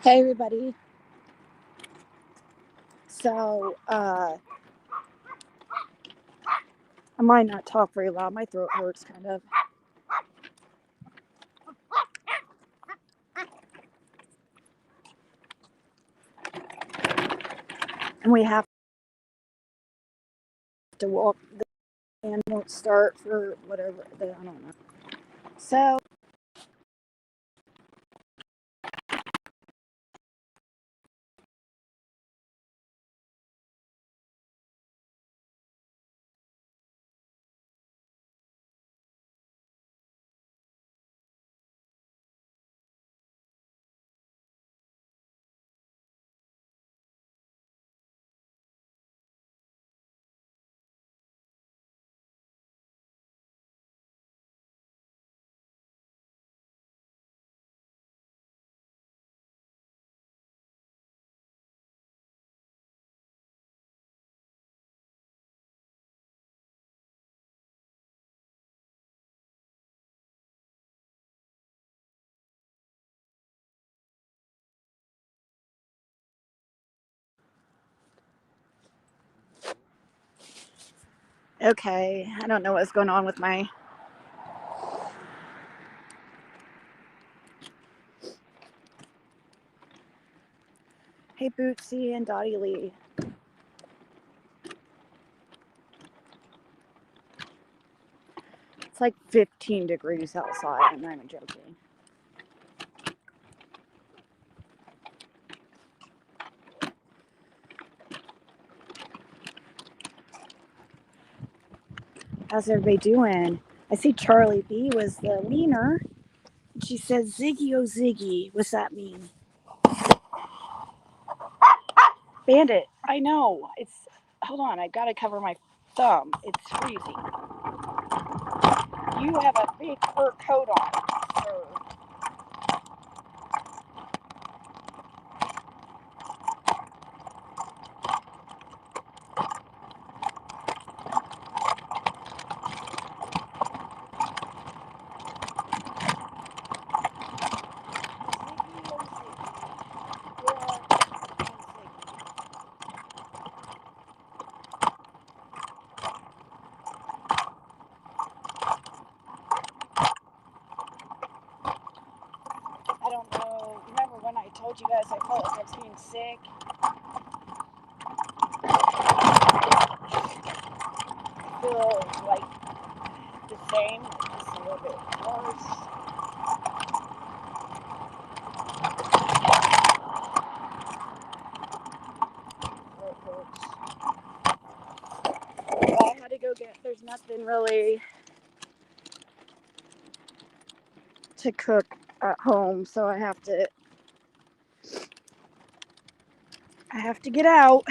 Hey everybody. So, I might not talk very loud. My throat hurts kind of. And we have to walk. The van won't start for whatever. I don't know. So, okay. I don't know what's going on with my. Hey, Bootsy and Dottie Lee. It's like 15 degrees outside. I'm not even joking. How's everybody doing? I see Charlie B was the wiener. She says, Ziggy, oh Ziggy. What's that mean? Bandit. I know. It's. Hold on. I gotta cover my thumb. It's freezing. You have a big fur coat on, sir. I don't know. Remember when I told you guys I felt like I was being sick? I feel like the same, just a little bit worse. It hurts. But I had to go get. There's nothing really to cook at home, so I have to. Get out.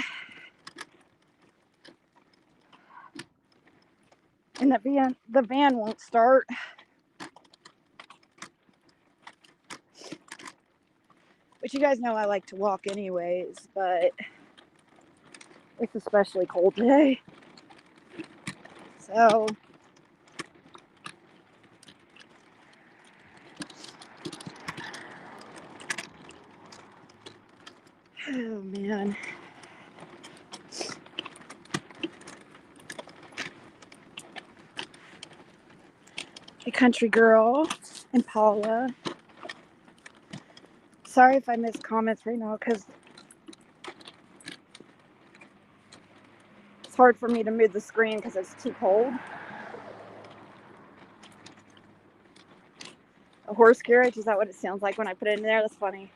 And the van won't start. But you guys know I like to walk anyways, but it's especially cold today. So, oh man. A country girl and Paula. Sorry if I miss comments right now because it's hard for me to move the screen because it's too cold. A horse carriage, is that what it sounds like when I put it in there? That's funny.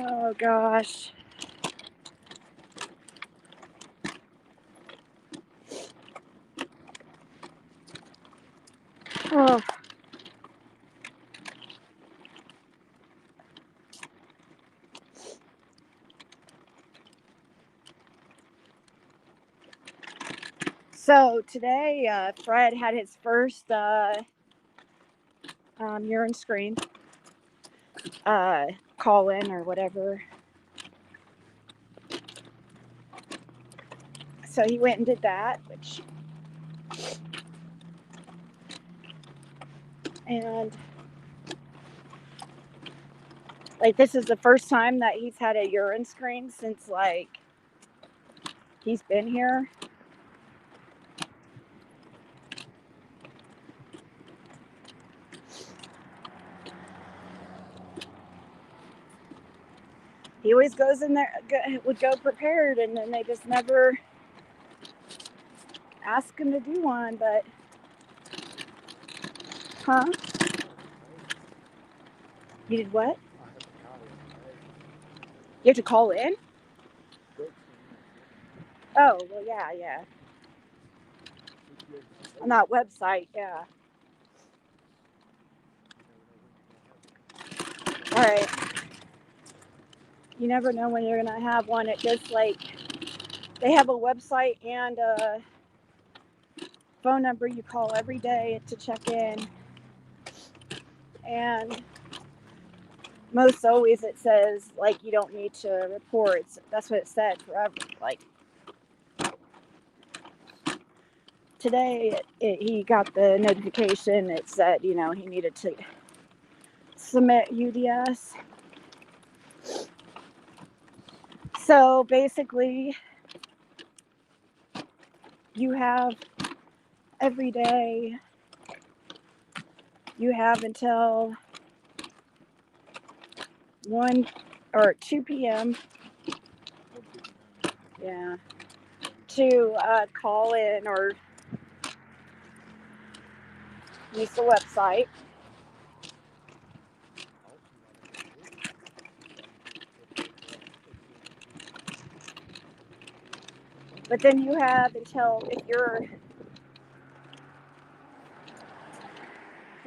Oh gosh. Oh. So today, Fred had his first urine screen, call in or whatever. So he went and did that, and like this is the first time that he's had a urine screen since like he's been here. He always goes in there, would go prepared, and then they just never ask him to do one. But, huh? You did what? You have to call in? Oh, well, yeah. On that website, yeah. All right. You never know when you're going to have one. It just like, they have a website and a phone number you call every day to check in. And most always it says, like, you don't need to report. That's what it said forever. Like, today he got the notification. It said, he needed to submit UDS. So basically, you have every day, you have until 1 or 2 p.m. Yeah, to call in or use the website. But then you have until, if you're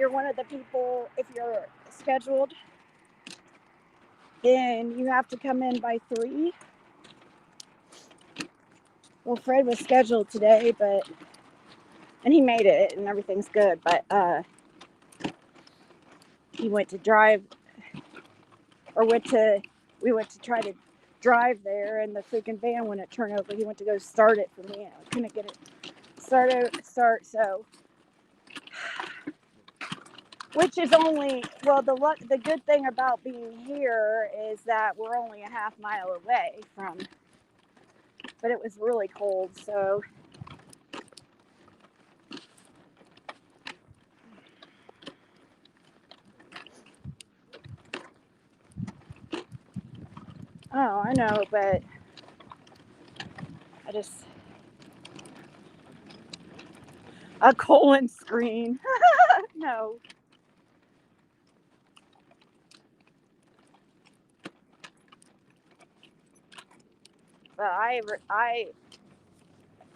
one of the people, if you're scheduled, then you have to come in by 3. Well, Fred was scheduled today, and he made it and everything's good, but he went to drive, or we went to try to drive there, and the freaking van wouldn't turn over. He went to go start it for me, and I couldn't get it start, so, which is only, well, the good thing about being here is that we're only a half mile away from, but it was really cold, so. Oh, I know, but I just, a colon screen. No. But I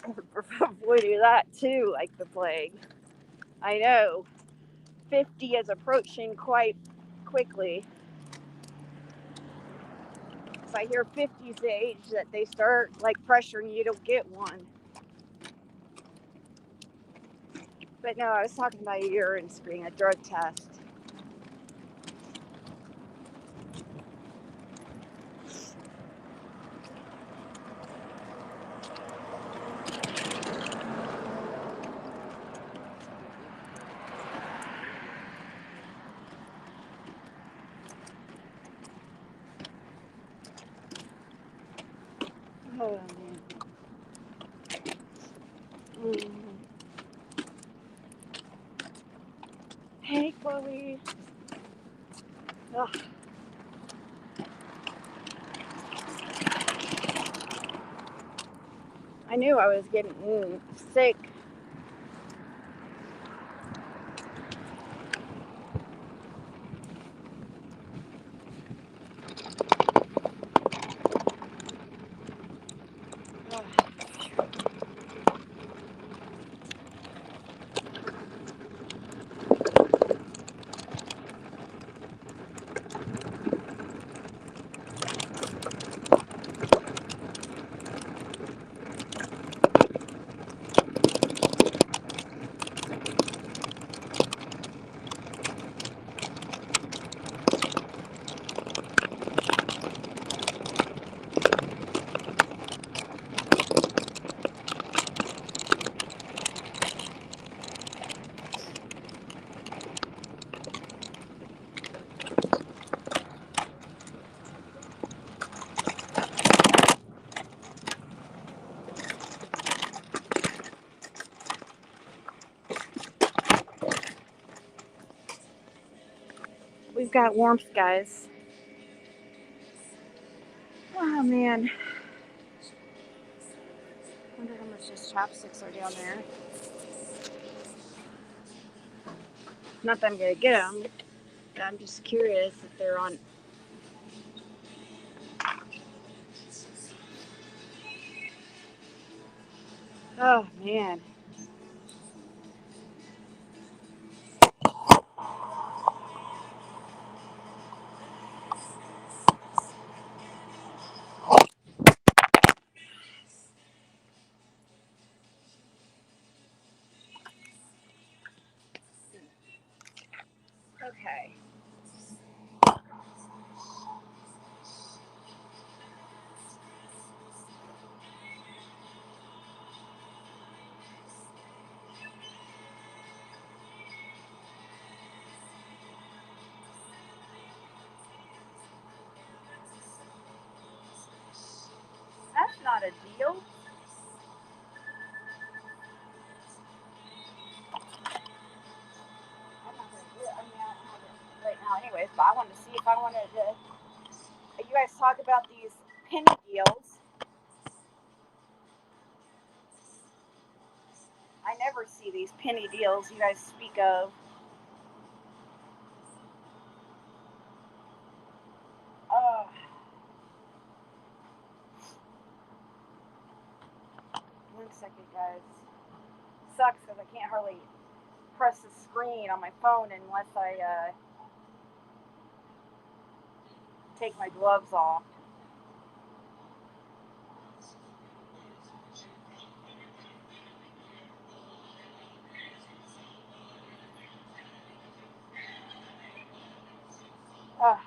avoided that too, like the plague. I know. 50 is approaching quite quickly. So I hear 50's the age that they start like pressuring you to get one. But no, I was talking about a urine screen, a drug test. Oh man. Mm. Hey, Chloe. Ugh. I knew I was getting sick. Ugh. we've got warmth, guys. Oh man. Wonder how much these chopsticks are down there. Not that I'm gonna get them. But I'm just curious if they're on. Oh man. Okay. That's not a deal. I'm not gonna do it. I mean, I don't have it right now, anyways. But I wanted to see if I wanted to. You guys talk about these penny deals. I never see these penny deals you guys speak of. Oh. 1 second, guys. Sucks because I can't hardly press the screen on my phone unless I take my gloves off. Ugh.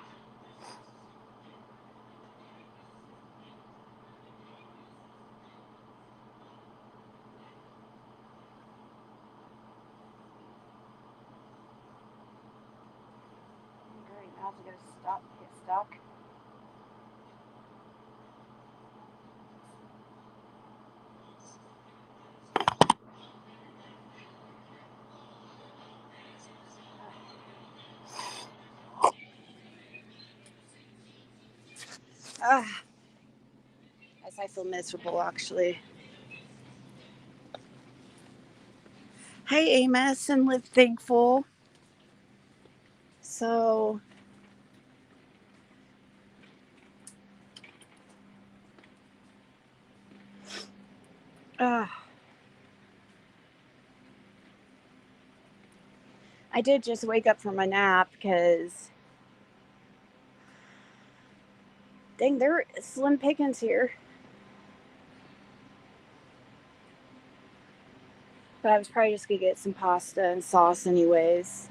Great, now I'm gonna get stuck. Ugh. I feel miserable, actually. Hey, Amos and Live Thankful. So, I did just wake up from a nap because, dang, there are slim pickings here. But I was probably just gonna get some pasta and sauce, anyways.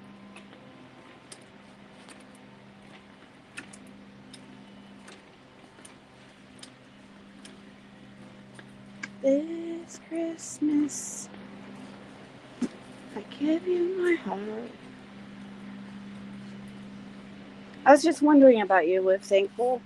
This Christmas, I give you my heart. I was just wondering about you, Live Thankful.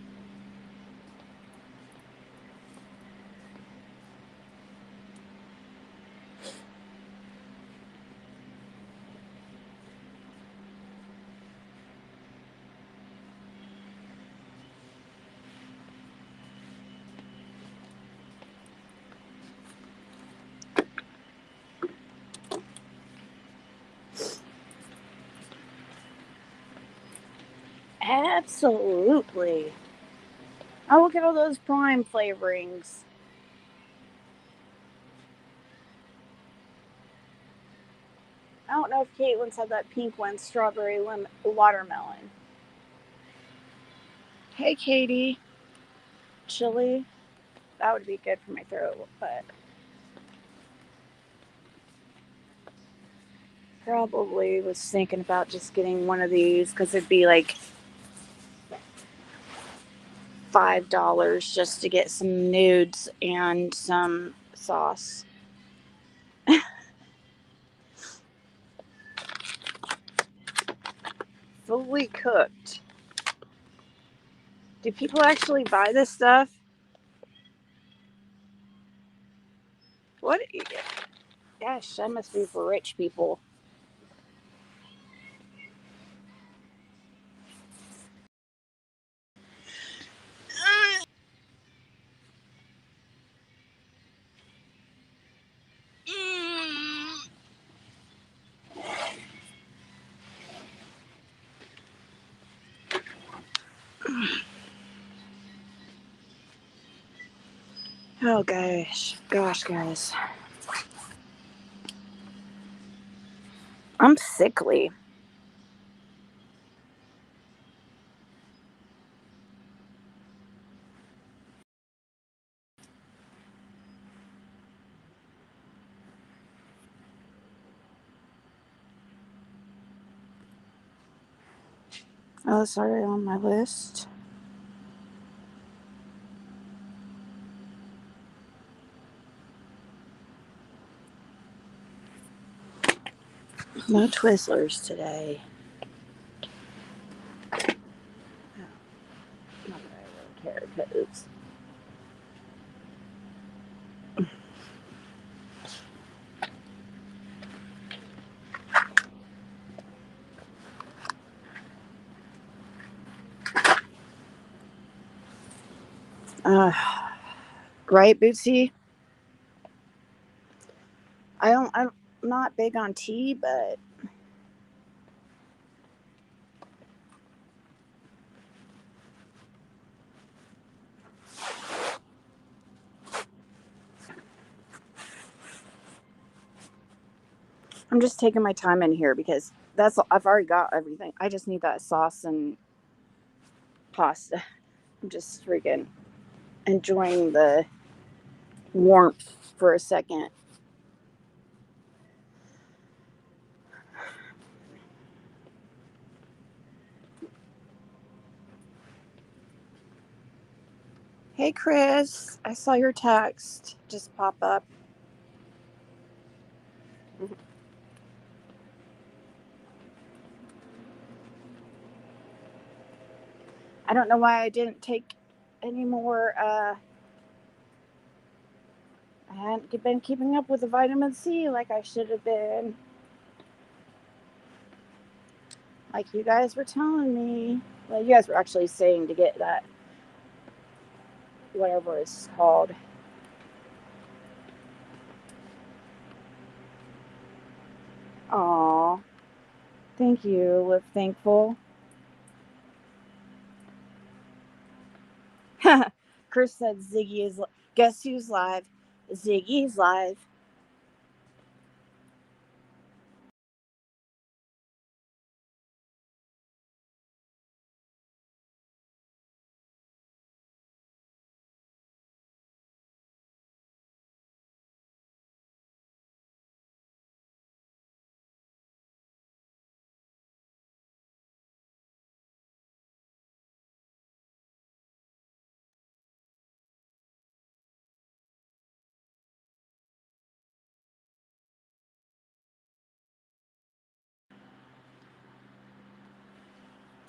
Absolutely. Oh, look at all those prime flavorings. I don't know if Caitlin's had that pink one, strawberry watermelon. Hey, Katie. Chili. That would be good for my throat, but probably was thinking about just getting one of these because it'd be like $5 just to get some nudes and some sauce. Fully cooked. Do people actually buy this stuff? What? Gosh, that must be for rich people. Oh gosh, guys. I'm sickly. Oh, sorry, on my list. No Twizzlers today. Not that I really care, because right, Bootsy? I'm not big on tea, but I'm just taking my time in here because I've already got everything. I just need that sauce and pasta. I'm just freaking enjoying the warmth for a second. Hey, Chris, I saw your text just pop up. I don't know why I didn't take any more. I hadn't been keeping up with the vitamin C like I should have been. Like you guys were telling me. Well, you guys were actually saying to get that, whatever it's called. Aw, thank you. Live thankful. Chris said Ziggy is. Guess who's live? Ziggy's live.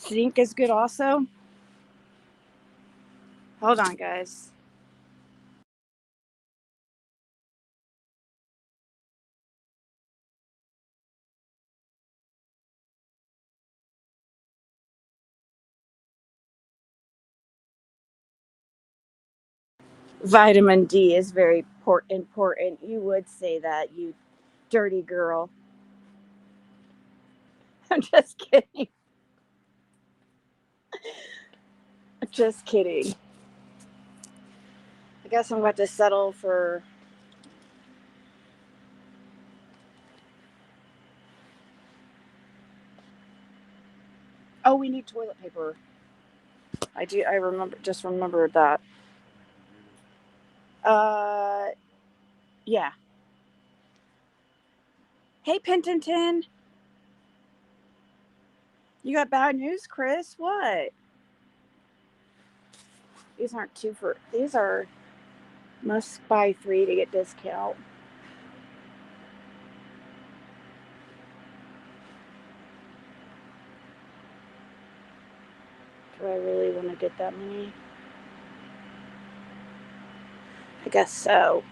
Zinc is good also. Hold on, guys. Vitamin D is very important. You would say that, you dirty girl. I'm just kidding. Just kidding. I guess I'm about to settle for. Oh, we need toilet paper. I do. I remember. Just remembered that. Uh, yeah. Hey, Pentonton. You got bad news, Chris. What? These aren't two for. These are must buy 3 to get discount. Do I really want to get that many? I guess so.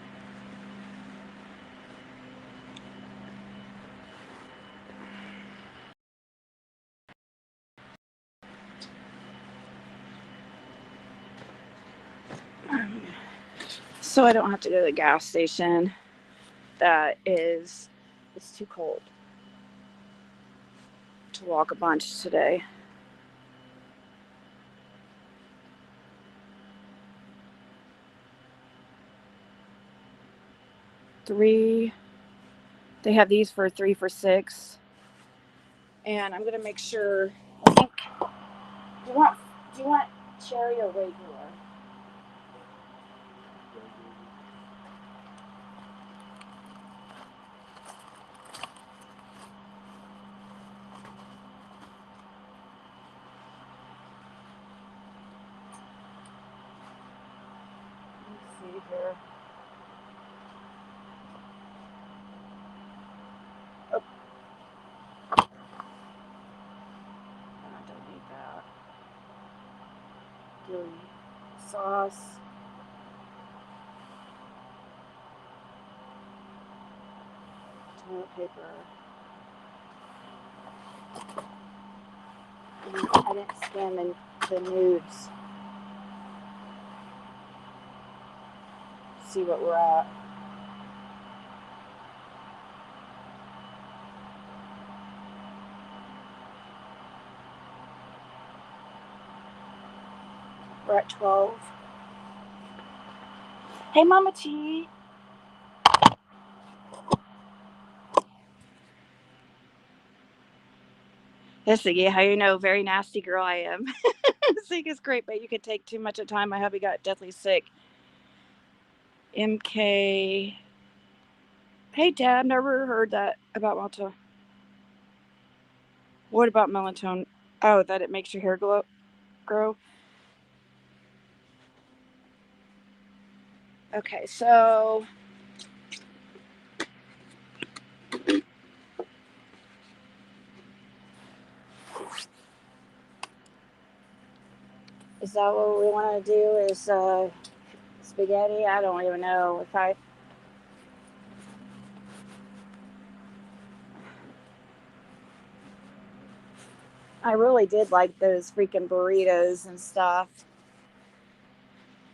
So I don't have to go to the gas station. It's too cold to walk a bunch today. 3. They have these for 3 for $6. And I'm gonna make sure. I think. Do you want cherry or regular? Let me see here. Oh, I don't need that. Gooey sauce. Toilet paper. I didn't scan the nudes. See what we're at. We're at 12. Hey, Mama T. Yes, yeah, how you know, very nasty girl I am. Sick is great, but you could take too much of time. My hubby got deathly sick. MK. Hey, Dad, never heard that about melatonin. What about melatonin? Oh, that it makes your hair grow? Okay, so is that what we want to do? Is spaghetti? I don't even know if I really did like those freaking burritos and stuff.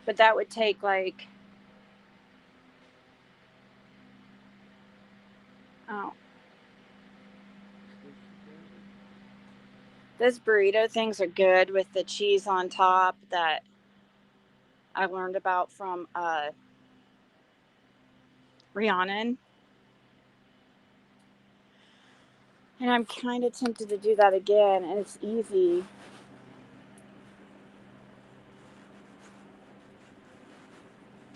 But that would take like, oh, those burrito things are good with the cheese on top that I learned about from Rhiannon. And I'm kind of tempted to do that again, and it's easy.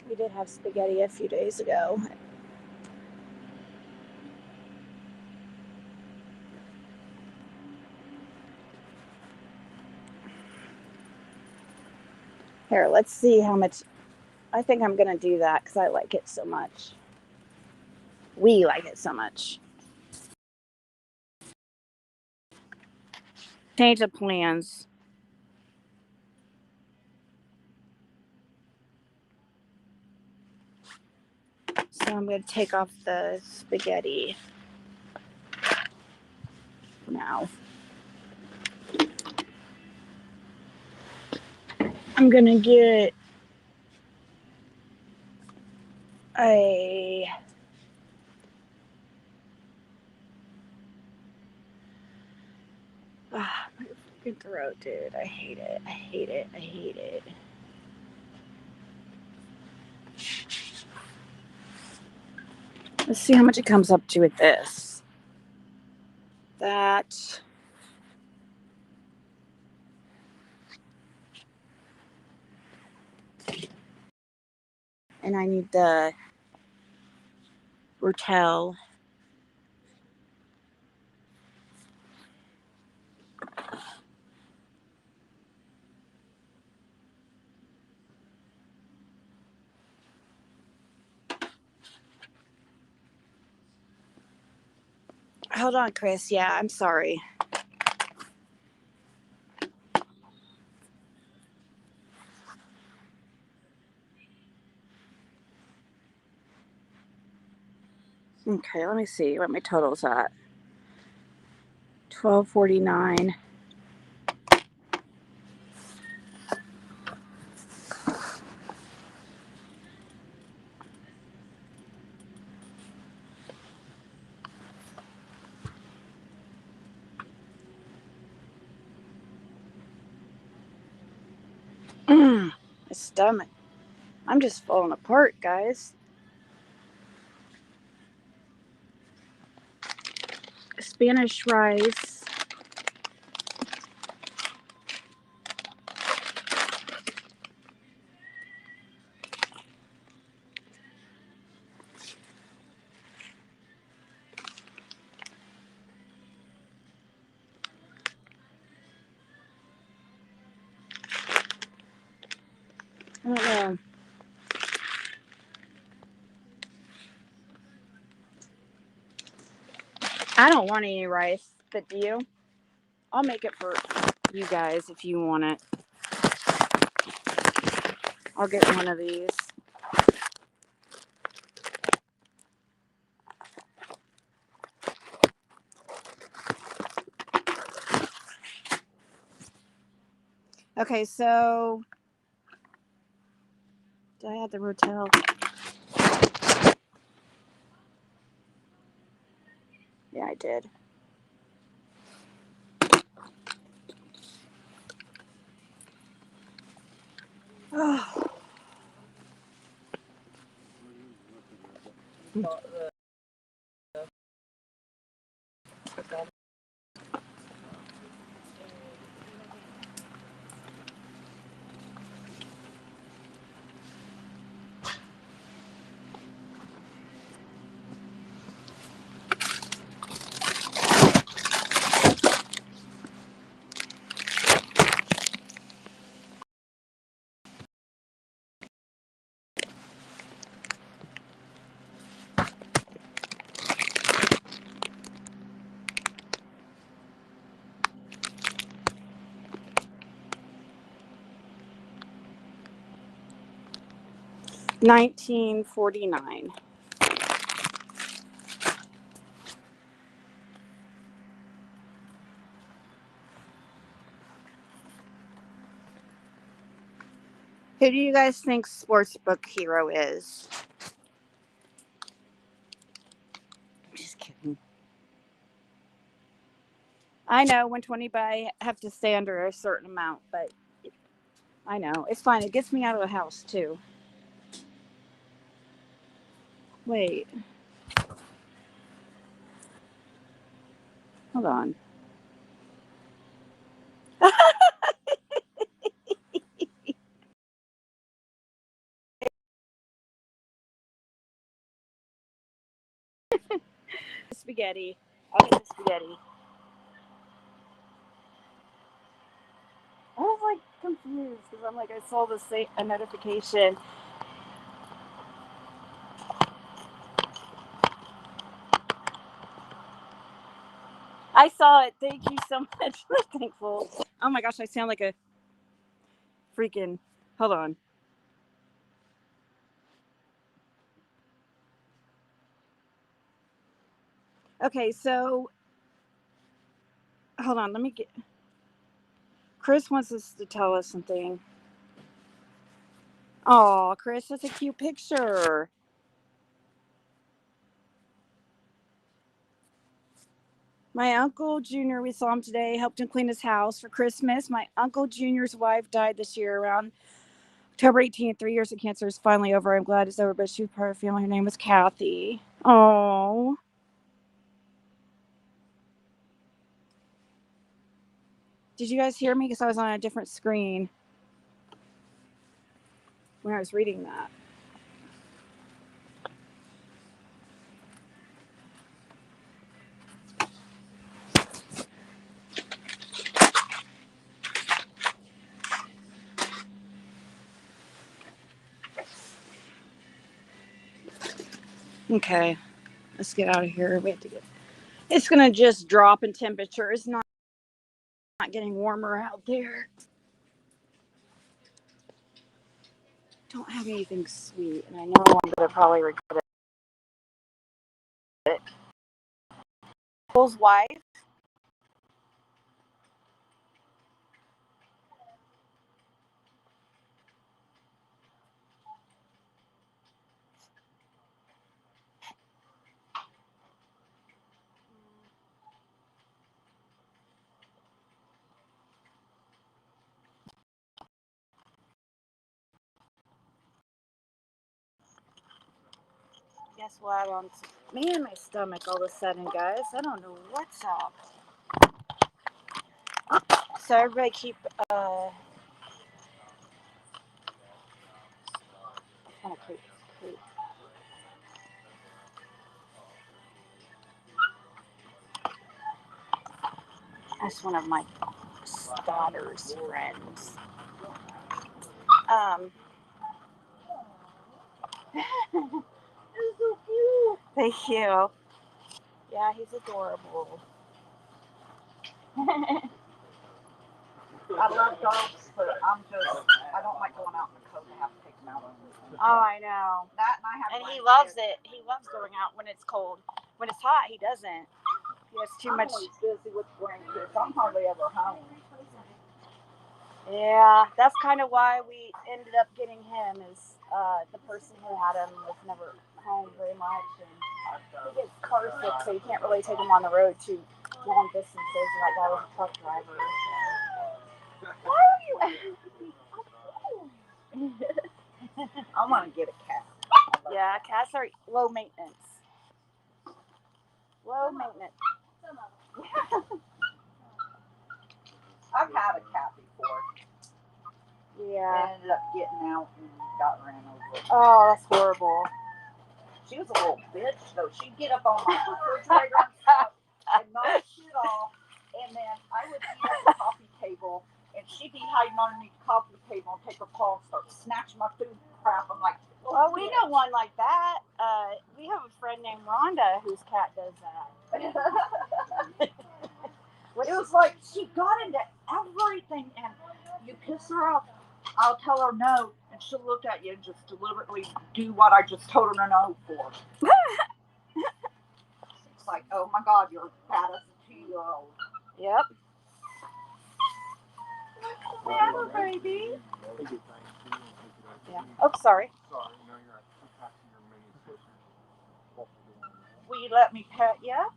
We did have spaghetti a few days ago. Here, let's see how much. I think I'm going to do that because I like it so much. We like it so much. Change of plans. So I'm going to take off the spaghetti now. I'm going to get a my fucking throat, dude. I hate it. I hate it. I hate it. Let's see how much it comes up to with this. That. And I need the Rotel. Hold on, Chris. Yeah, I'm sorry. Okay, let me see what my total's at. $12.49. My stomach. I'm just falling apart, guys. Spanish rice. I don't know. I don't want any rice, but do you? I'll make it for you guys if you want it. I'll get one of these. Okay, so did I add the Rotel? Yeah, I did. Oh. $19.49. Who do you guys think Sportsbook Hero is? Just kidding. I know 120, but I have to stay under a certain amount, but I know. It's fine. It gets me out of the house too. Wait. Hold on. Spaghetti. I'll get the spaghetti. I was like confused because I'm like, I saw a notification. I saw it. Thank you so much. I'm thankful. Oh my gosh, I sound like a freaking. Hold on. Okay, so hold on. Let me get. Chris wants us to tell us something. Oh, Chris, that's a cute picture. My uncle Junior, we saw him today, helped him clean his house for Christmas. My uncle Junior's wife died this year around October 18th. 3 years of cancer is finally over. I'm glad it's over, but she was part of the family. Her name was Kathy. Oh. Did you guys hear me? Because I was on a different screen when I was reading that. Okay, let's get out of here. We have to get. It's gonna just drop in temperature. It's not getting warmer out there. Don't have anything sweet, and I know I'm gonna probably regret it. Uncle's wife. Guess what? Man, my stomach all of a sudden, guys. I don't know what's up. So everybody keep kind of creep. That's one of my daughter's friends. He's so cute. Thank you. Yeah, he's adorable. I love dogs, but I don't like going out in the cold and have to take them out on the Oh, I know. That and I have. And he loves it. He loves going out when it's cold. When it's hot, he doesn't. He has too much. I'm always busy with grandkids. I'm hardly ever home. Yeah, that's kind of why we ended up getting him. Is the person who had him was never home very much, and he gets car sick, so you can't really take him on the road too long distances. And that guy was a truck driver. So. Why are you? I want to get a cat. Yeah, cats are low maintenance. Low maintenance. I've had a cat before. Yeah. I ended up getting out and got ran over. Oh, that's horrible. She was a little bitch, though. She'd get up on my refrigerator and stuff and knock shit off. And then I would eat at the coffee table, and she'd be hiding underneath the coffee table and take her paw and start snatching my food crap. I'm like, oh, we know one like that. We have a friend named Rhonda whose cat does that. It was like she got into everything, and you piss her off, I'll tell her no, and she'll look at you and just deliberately do what I just told her no for. It's like, oh my God, you're bad as a 2-year-old. Yep. What's the matter, baby? Yeah. Oh, sorry. Will you let me pet you?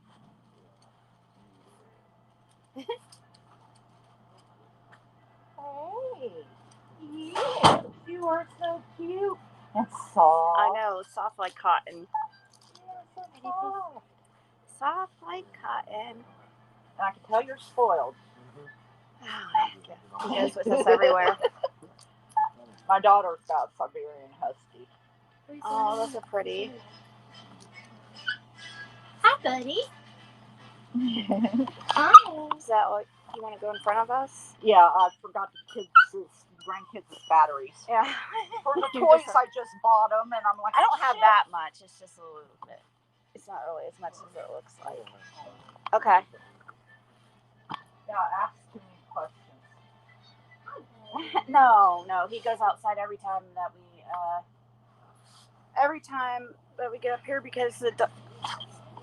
Hey. Yes, you are so cute. And soft. I know, soft like cotton. Yeah, so soft. Soft like cotton. And I can tell you're spoiled. Oh, he goes with us everywhere. My daughter's got a Siberian Husky. Oh, those are pretty. Hi, buddy. Hi. Is that what you want to go in front of us? Yeah, I forgot the grandkids' batteries. Yeah. For the toys, I just bought them, and I'm like, I don't have that much. It's just a little bit. It's not really as much as it looks like. Okay. Yeah, ask too many questions. No. He goes outside every time that we get up here because the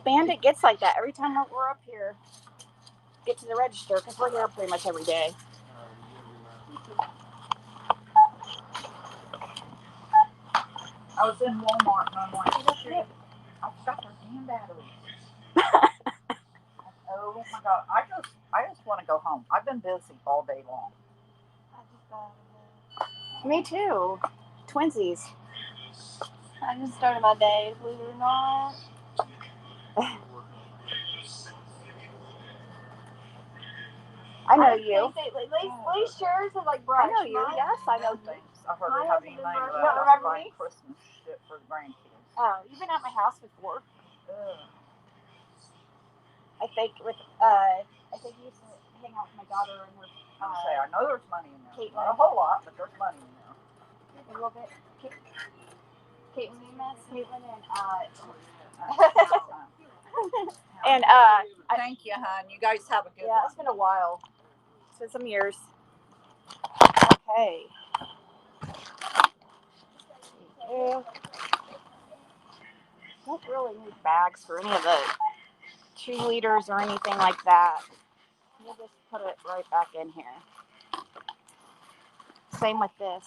Bandit gets like that every time we're up here. Get to the register because we're here pretty much every day. I was in Walmart and I'm like, shit, I forgot their damn batteries. Oh my God, I just want to go home. I've been busy all day long. Me too. Twinsies. I just started my day, believe it or not. I know you. These shirts are like bright. I know you. Yes, I know Things. I hardly have anything You left. don't remember Buying me? Christmas shit for the grandkids. Oh, you've been at my house before. Ugh. I think you used to hang out with my daughter and with. I know there's money in there. Caitlin. Not a whole lot, but there's money in there. A little bit. Caitlin and Thank you, hon. You guys have a good yeah, one. it's been a while. It's been some years. Okay. Don't really need bags for any of the 2 liters or anything like that. We'll just put it right back in here. Same with this.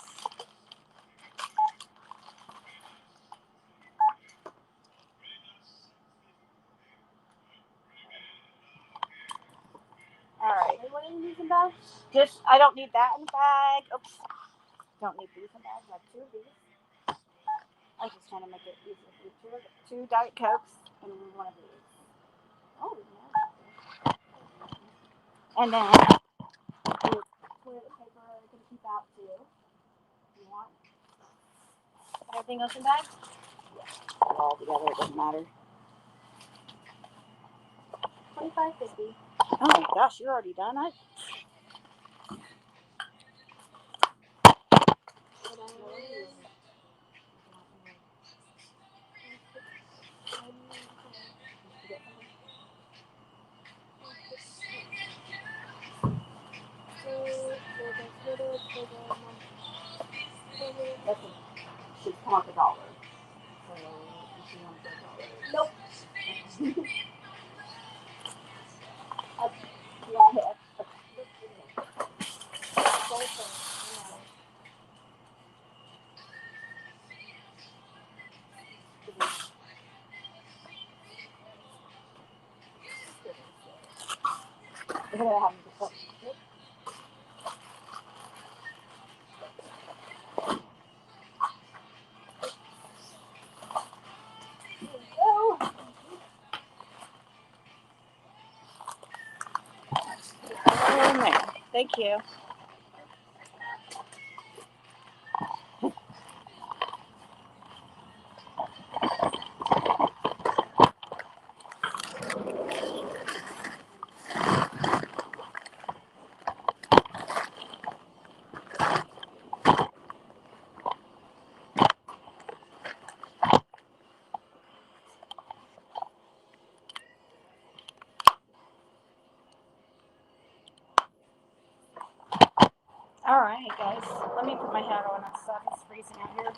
All right. What do you need some bags? Just, I don't need that in the bag. Oops. Don't need these in the bag. I have 2 of these. I was just trying to make it easier for you. Two Diet Cokes and one of these. Oh, yeah. And then the toilet paper I can keep out too. If you want. Everything else in bag? All together, it doesn't matter. $25.50. Oh my gosh, you're already done? She's $1. So if she wants $1. Nope. Oh man, thank you. All right, guys. Let me put my hat on and stuff. It's freezing out here.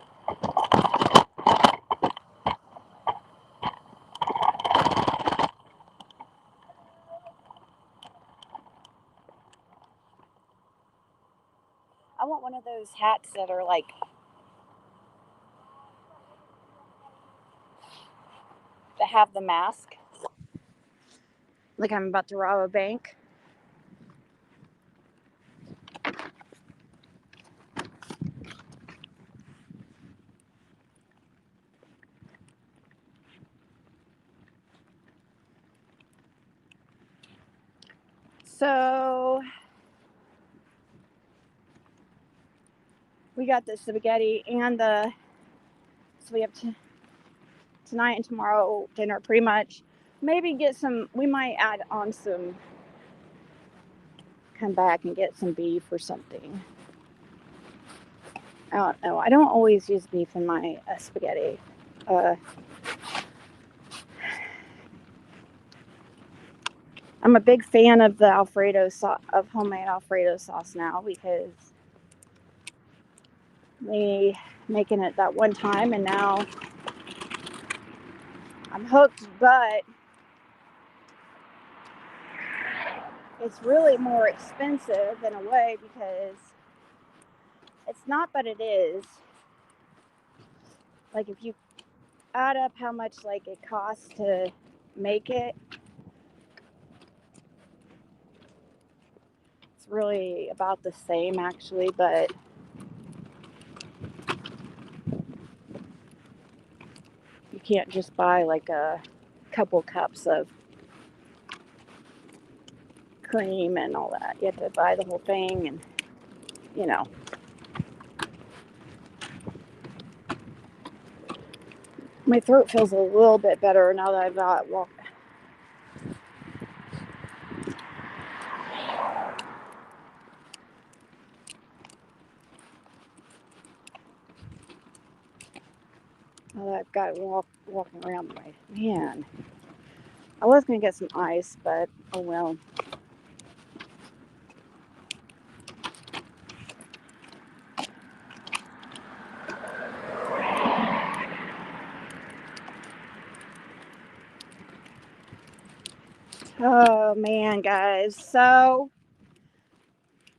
I want one of those hats that are like that have the mask. Like I'm about to rob a bank. So we got the spaghetti and so we have tonight and tomorrow dinner pretty much. Maybe get some, we might add on some, come back and get some beef or something. I don't know. I don't always use beef in my spaghetti. I'm a big fan of the Alfredo sauce, of homemade Alfredo sauce now, because me making it that one time and now I'm hooked, but it's really more expensive in a way, because it's not, but it is. Like if you add up how much like it costs to make it, it's really about the same actually, but you can't just buy like a couple cups of cream and all that. You have to buy the whole thing, and you know. My throat feels a little bit better now that I've got now that I've got walking around. Man, I was gonna get some ice, but oh well. Oh man, guys. So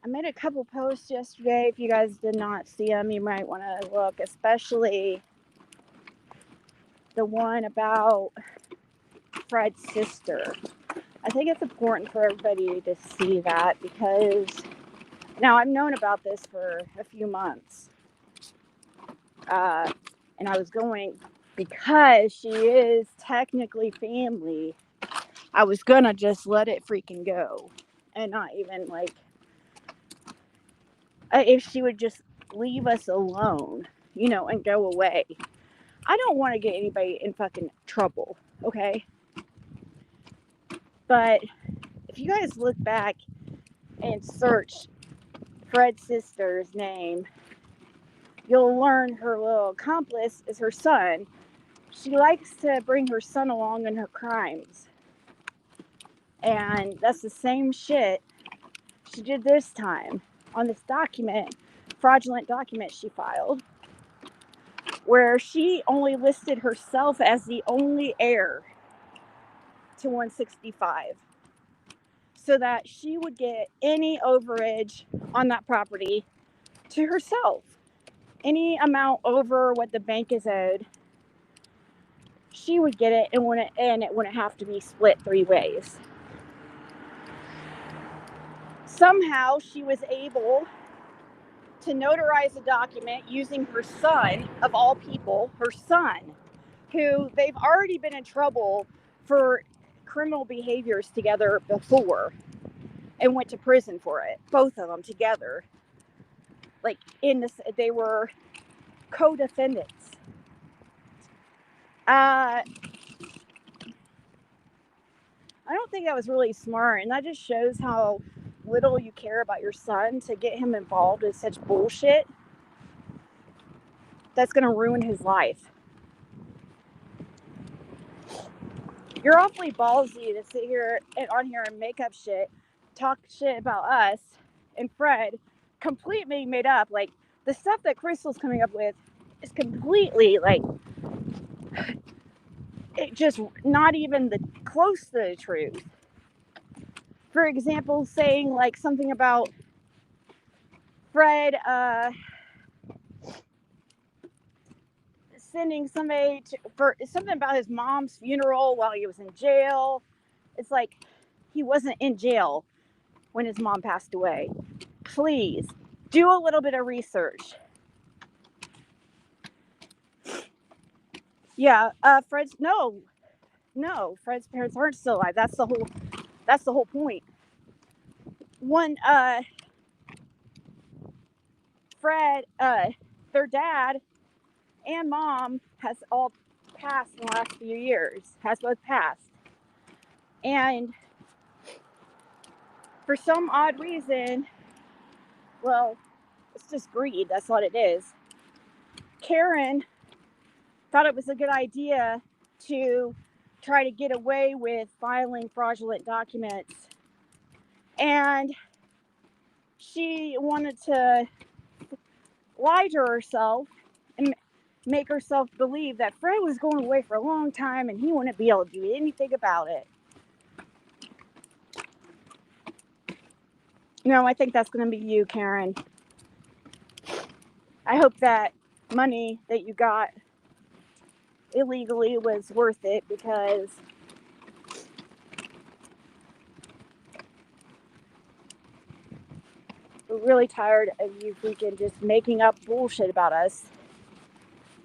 I made a couple posts yesterday. If you guys did not see them, you might want to look, especially the one about Fred's sister. I think it's important for everybody to see that, because now I've known about this for a few months. And And I was going, because she is technically family, I was gonna just let it freaking go. And not even like, if she would just leave us alone, and go away. I don't want to get anybody in fucking trouble, okay? But if you guys look back and search Fred's sister's name, you'll learn her little accomplice is her son. She likes to bring her son along in her crimes. And that's the same shit she did this time on this fraudulent document she filed, where she only listed herself as the only heir to 165, so that she would get any overage on that property to herself. Any amount over what the bank is owed, she would get it, and it wouldn't have to be split 3 ways. Somehow she was able to notarize a document using her son, of all people, her son, who they've already been in trouble for criminal behaviors together before and went to prison for it, both of them together. Like, they were co-defendants. I don't think that was really smart, and that just shows how little you care about your son to get him involved in such bullshit that's going to ruin his life. You're awfully ballsy to sit here on here and make up shit, talk shit about us and Fred, completely made up. Like, the stuff that Crystal's coming up with is completely, like, it just not even close to the truth. For example, saying like something about Fred sending somebody for something about his mom's funeral while he was in jail. It's like, he wasn't in jail when his mom passed away. Please do a little bit of research. Yeah, Fred's Fred's parents aren't still alive. That's the whole point. Fred, their dad and mom has all passed in the last few years. Has both passed. And for some odd reason, well, it's just greed. That's what it is. Karen thought it was a good idea to try to get away with filing fraudulent documents. And she wanted to lie to herself and make herself believe that Fred was going away for a long time and he wouldn't be able to do anything about it. No, I think that's going to be you, Karen. I hope that money that you got illegally was worth it, because we're really tired of you freaking just making up bullshit about us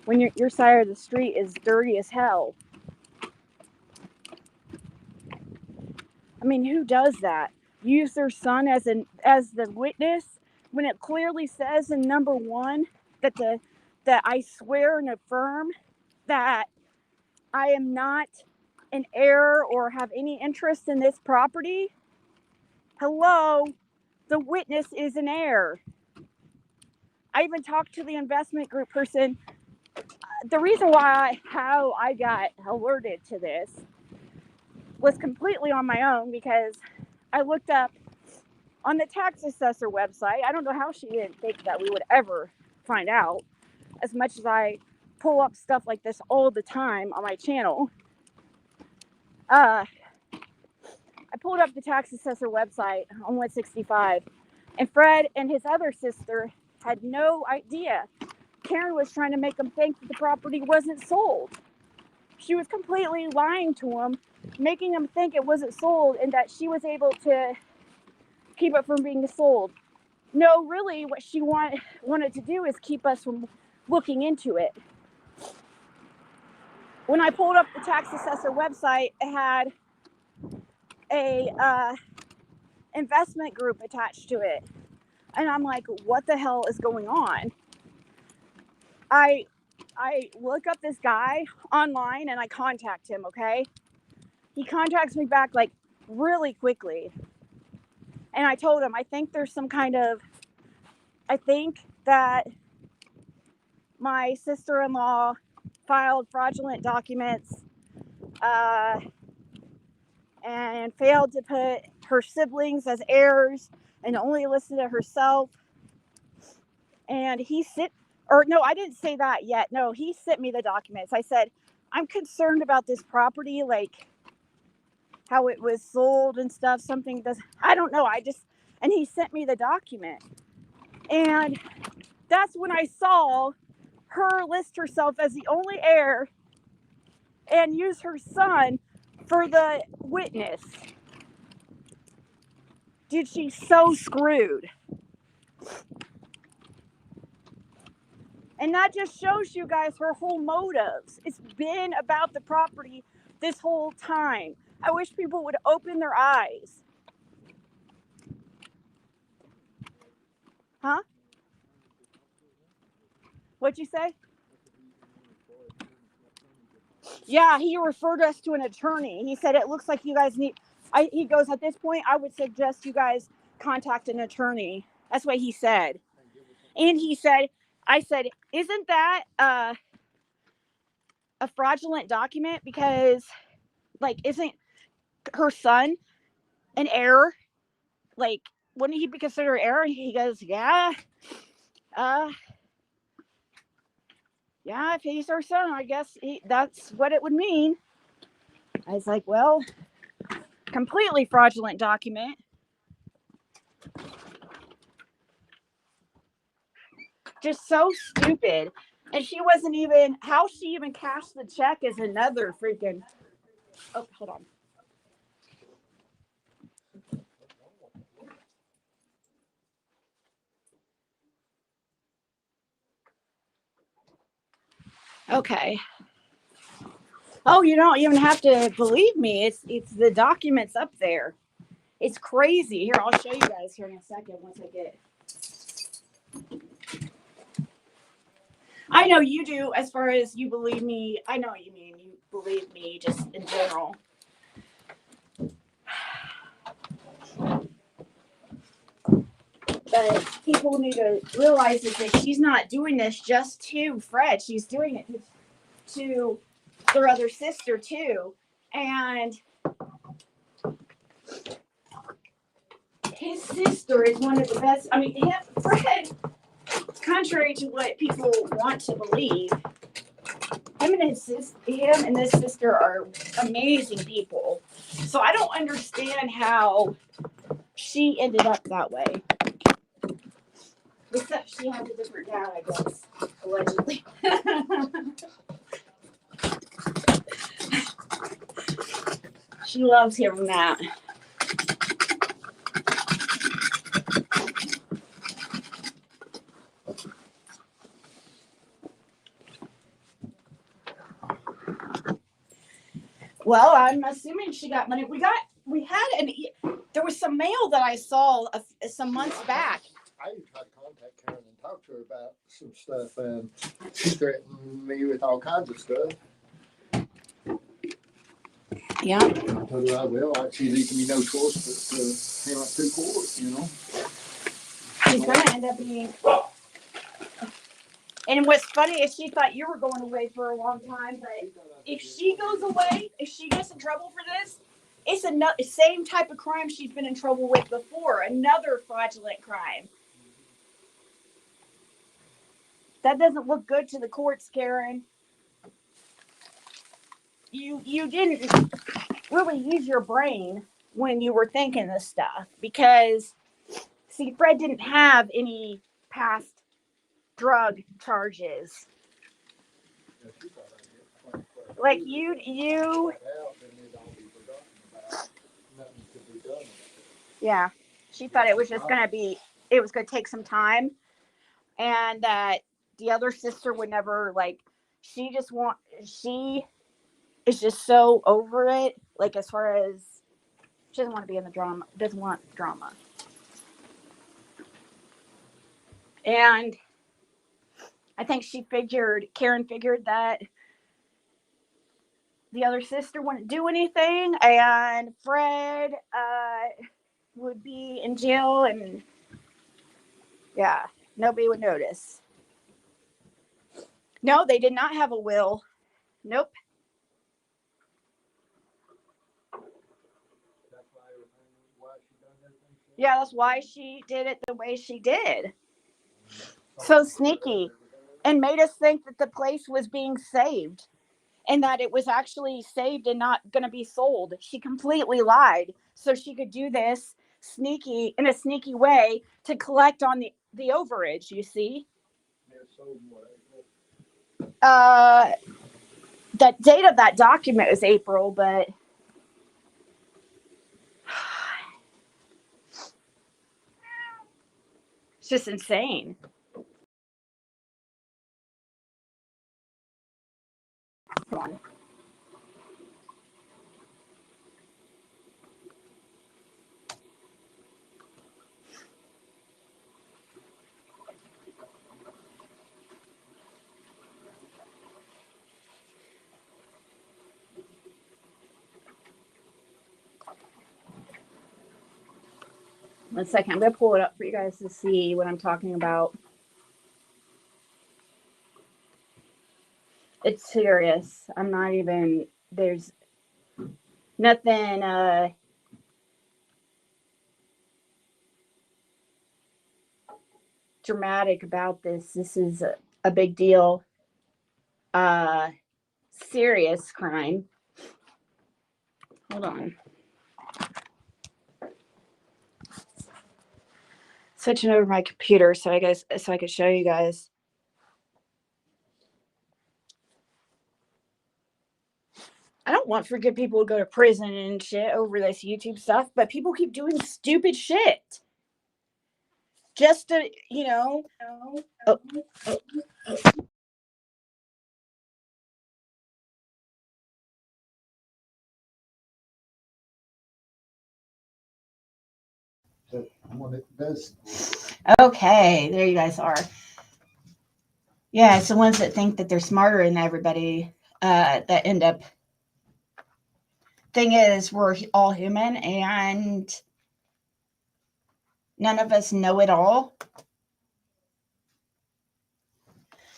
when your side of the street is dirty as hell. I mean, who does that? Use their son as the witness when it clearly says in number 1 that I swear and affirm that I am not an heir or have any interest in this property. Hello, the witness is an heir. I even talked to the investment group person. The reason how I got alerted to this was completely on my own, because I looked up on the tax assessor website. I don't know how she didn't think that we would ever find out, as much as I pull up stuff like this all the time on my channel. I pulled up the tax assessor website on 165, and Fred and his other sister had no idea. Karen was trying to make them think that the property wasn't sold. She was completely lying to them, making them think it wasn't sold and that she was able to keep it from being sold. No, really, what she wanted to do is keep us from looking into it. when I pulled up the tax assessor website, it had a investment group attached to it. And I'm like, what the hell is going on? I look up this guy online and I contact him, okay? He contacts me back like really quickly. And I told him, I think that my sister-in-law filed fraudulent documents and failed to put her siblings as heirs and only listed herself. And I didn't say that yet. No, he sent me the documents. I said, I'm concerned about this property, like how it was sold and stuff. I don't know. And he sent me the document. And that's when I saw her list herself as the only heir and use her son for the witness. Dude, she's so screwed. And that just shows you guys her whole motives. It's been about the property this whole time. I wish people would open their eyes. Huh? What'd you say? Yeah, he referred us to an attorney. He said, it looks like you guys he goes, at this point, I would suggest you guys contact an attorney. That's what he said. And I said, isn't that a fraudulent document? Because, like, isn't her son an heir? Like, wouldn't he be considered an heir? He goes, yeah. Yeah, if he's her son, I guess that's what it would mean. I was like, well, completely fraudulent document. Just so stupid. And how she even cashed the check is another freaking. Oh, hold on. Okay. Oh, you don't even have to believe me. It's the documents up there. It's crazy. Here, I'll show you guys here in a second once I get. I know you do, as far as you believe me. I know what you mean. You believe me just in general. But people need to realize that she's not doing this just to Fred. She's doing it to their other sister too. And his sister is one of the best. I mean, Fred, contrary to what people want to believe, him and his sister are amazing people. So I don't understand how she ended up that way. Except she has a different dad, I guess, allegedly. She loves hearing that. Well, I'm assuming she got money. There was some mail that I saw some months back. I tried to contact Karen and talk to her about some stuff, and she threatened me with all kinds of stuff. Yeah. I told her I will. She's leaving me no choice but to hand up to court, you know. She's going to end up being. And what's funny is she thought you were going away for a long time, but if she goes away, if she gets in trouble for this, it's the same type of crime she's been in trouble with before, another fraudulent crime. That doesn't look good to the courts, Karen. You didn't really use your brain when you were thinking this stuff, because, see, Fred didn't have any past drug charges. Like yeah, she thought it was just going to take some time, and that the other sister would never, like, she is just so over it. Like, as far as she doesn't want to be in the drama, doesn't want drama. And I think Karen figured that the other sister wouldn't do anything, and Fred would be in jail, and yeah, nobody would notice. No, they did not have a will. Nope. Yeah, that's why she did it the way she did. So sneaky. And made us think that the place was being saved and that it was actually saved and not going to be sold. She completely lied so she could do this in a sneaky way to collect on the overage, you see. The date of that document is April, but it's just insane. Come on. One second. I'm going to pull it up for you guys to see what I'm talking about. It's serious. I'm not even, there's nothing dramatic about this. This is a big deal. Serious crime. Hold on. Switching over my computer so I could show you guys. I don't want for good people to go to prison and shit over this YouTube stuff, but people keep doing stupid shit. Just to, Oh. Okay, there you guys are. Yeah, it's the ones that think that they're smarter than everybody that end up. Thing is, we're all human and none of us know it all.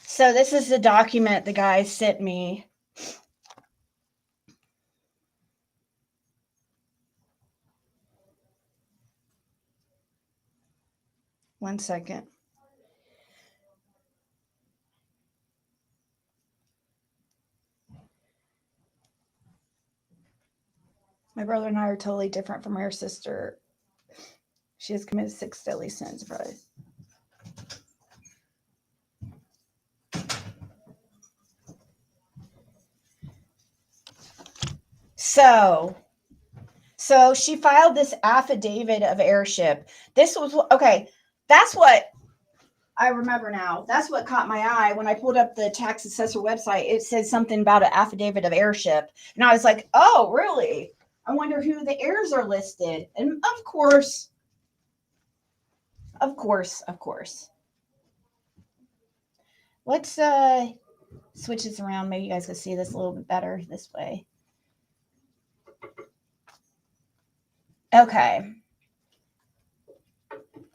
So this is the document the guy sent me. One second. My brother and I are totally different from her sister. She has committed 6 deadly sins, right? So she filed this affidavit of heirship. This was, okay, that's what I remember now. That's what caught my eye when I pulled up the tax assessor website. It said something about an affidavit of heirship. And I was like, oh, really? I wonder who the heirs are listed. And of course. Let's switch this around. Maybe you guys can see this a little bit better this way. Okay.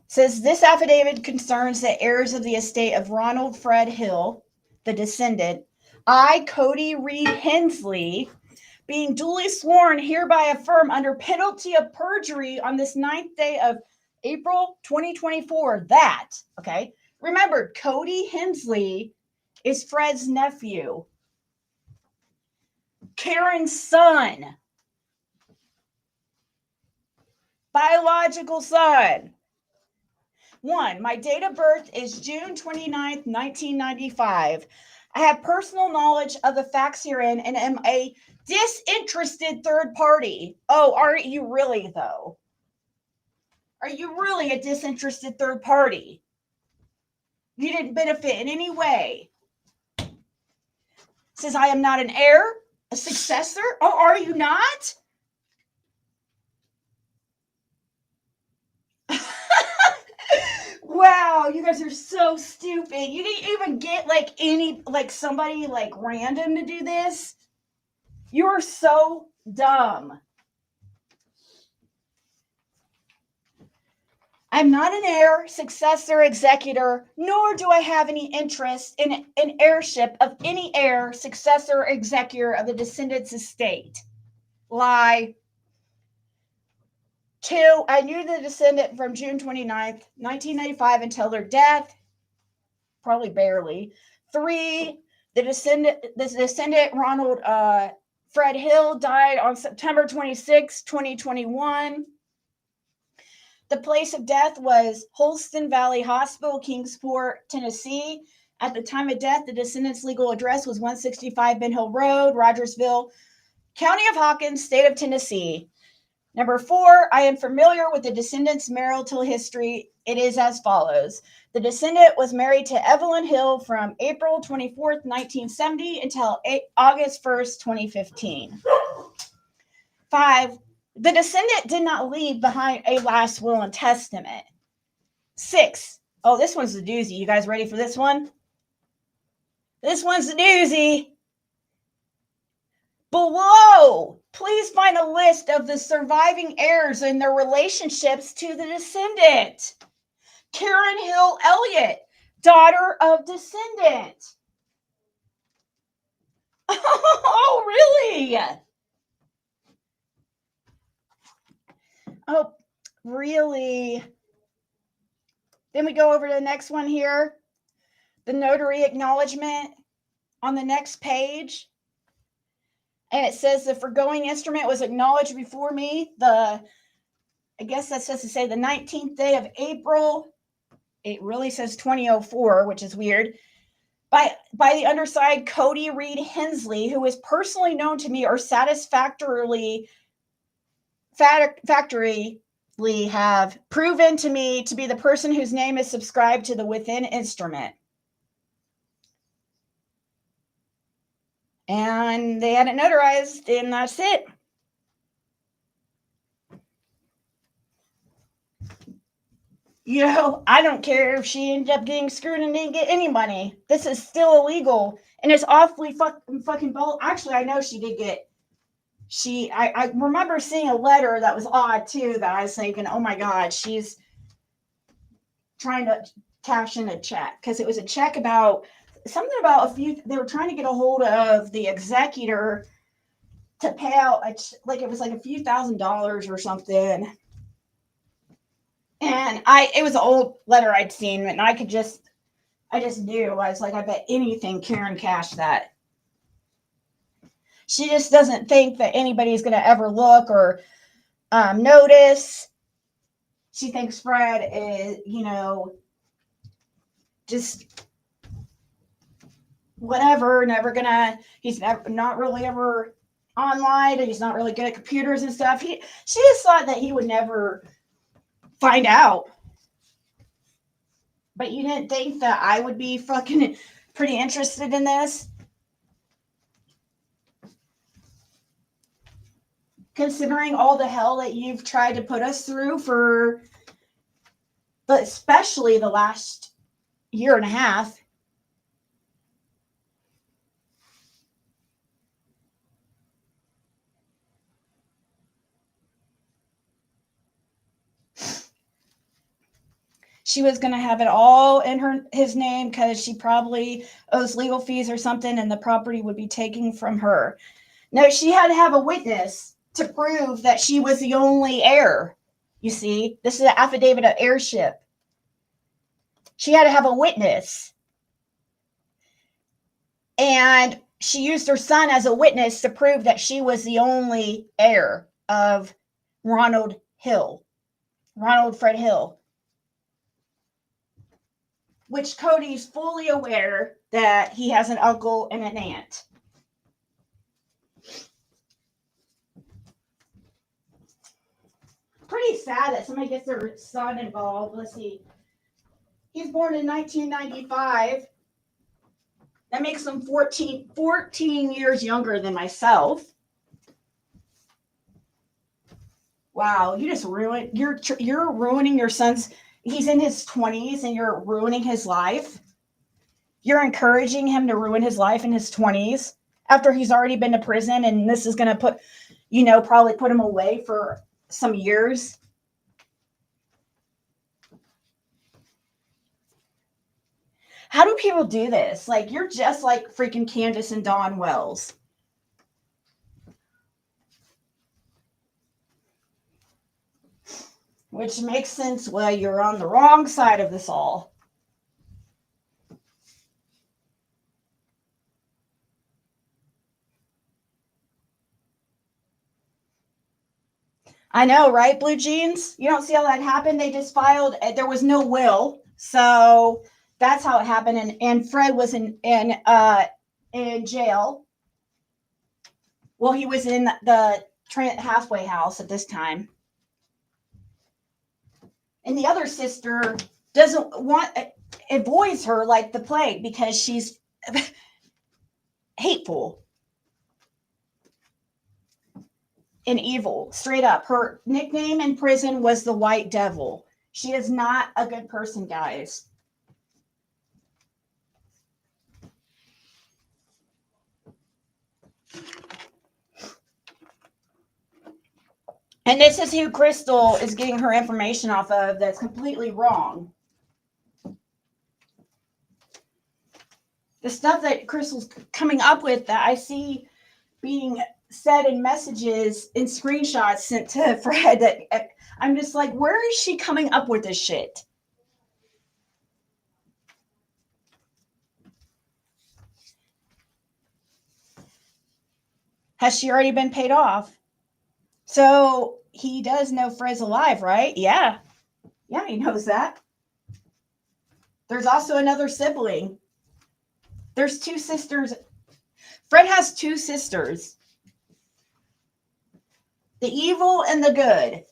Says this affidavit concerns the heirs of the estate of Ronald Fred Hill, the descendant. I, Cody Reed Hensley, being duly sworn, hereby affirm under penalty of perjury on this 9th day of April 2024 that, okay, remember, Cody Hensley is Fred's nephew, Karen's son, biological son. 1, my date of birth is June 29th, 1995. I have personal knowledge of the facts herein and am a disinterested third party. Oh, aren't you really, though? Are you really a disinterested third party? You didn't benefit in any way. Says I am not an heir, A successor? Oh, are you not? Wow, you guys are so stupid. You didn't even get like any, like somebody like random to do this. You're so dumb. I'm not an heir, successor, executor, nor do I have any interest in an heirship of any heir, successor, or executor of the descendant's estate. Lie. 2, I knew the descendant from June 29th, 1995 until their death. Probably barely. 3, the descendant Ronald Fred Hill died on September 26, 2021. The place of death was Holston Valley Hospital, Kingsport, Tennessee. At the time of death, the descendant's legal address was 165 Ben Hill Road, Rogersville, County of Hawkins, State of Tennessee. Number 4, I am familiar with the descendant's marital history. It is as follows. The descendant was married to Evelyn Hill from April 24th, 1970 until August 1st, 2015. 5, the descendant did not leave behind a last will and testament. 6, oh, this one's a doozy. You guys ready for this one? This one's a doozy. Below, please find a list of the surviving heirs and their relationships to the descendant. Karen Hill Elliott, daughter of descendant. Oh, really? Oh, really? Then we go over to the next one here. The notary acknowledgement on the next page. And it says the foregoing instrument was acknowledged before me. I guess that's supposed to say the 19th day of April. It really says 2004, which is weird. By the undersigned Cody Reed Hensley, who is personally known to me or satisfactorily have proven to me to be the person whose name is subscribed to the within instrument. And they had it notarized, and that's it. You know, I don't care if she ended up getting screwed and didn't get any money. This is still illegal, and it's awfully fucking bold. Actually, I know she did get. I remember seeing a letter that was odd too. That I was thinking, oh my god, she's trying to cash in a check, because it was a check about something about a few. They were trying to get a hold of the executor to pay out it was like a few $1,000s or something. And it was an old letter I'd seen, and I just knew. I was like, I bet anything Karen cashed that. She just doesn't think that anybody's going to ever look or notice. She thinks Fred is, just whatever, he's not really ever online, and he's not really good at computers and stuff. She just thought that he would never find out. But you didn't think that I would be fucking pretty interested in this? Considering all the hell that you've tried to put us through but especially the last year and a half. She was going to have it all in his name because she probably owes legal fees or something, and the property would be taken from her. No, she had to have a witness to prove that she was the only heir. You see, this is an affidavit of heirship. She had to have a witness. And she used her son as a witness to prove that she was the only heir of Ronald Fred Hill. Which Cody's fully aware that he has an uncle and an aunt. Pretty sad that somebody gets their son involved. Let's see. He was born in 1995. That makes him 14 years younger than myself. Wow, you just ruined, you're ruining your son's, he's in his 20s and you're ruining his life. You're encouraging him to ruin his life in his 20s after he's already been to prison, and this is going to put, probably put him away for some years. How do people do this? Like, you're just like freaking Candace and Dawn Wells. Which makes sense. Well, you're on the wrong side of this all. I know, right, Blue Jeans? You don't see how that happened? They just filed, there was no will. So that's how it happened. And Fred was in jail. Well, he was in the halfway house at this time. And the other sister avoids her like the plague because she's hateful and evil, straight up. Her nickname in prison was the White Devil. She is not a good person, guys. And this is who Crystal is getting her information off of that's completely wrong. The stuff that Crystal's coming up with that I see being said in messages and screenshots sent to Fred, that I'm just like, where is she coming up with this shit? Has she already been paid off? So he does know Fred's alive, right? Yeah. Yeah, he knows that. There's also another sibling. There's two sisters. Fred has two sisters. The evil and the good.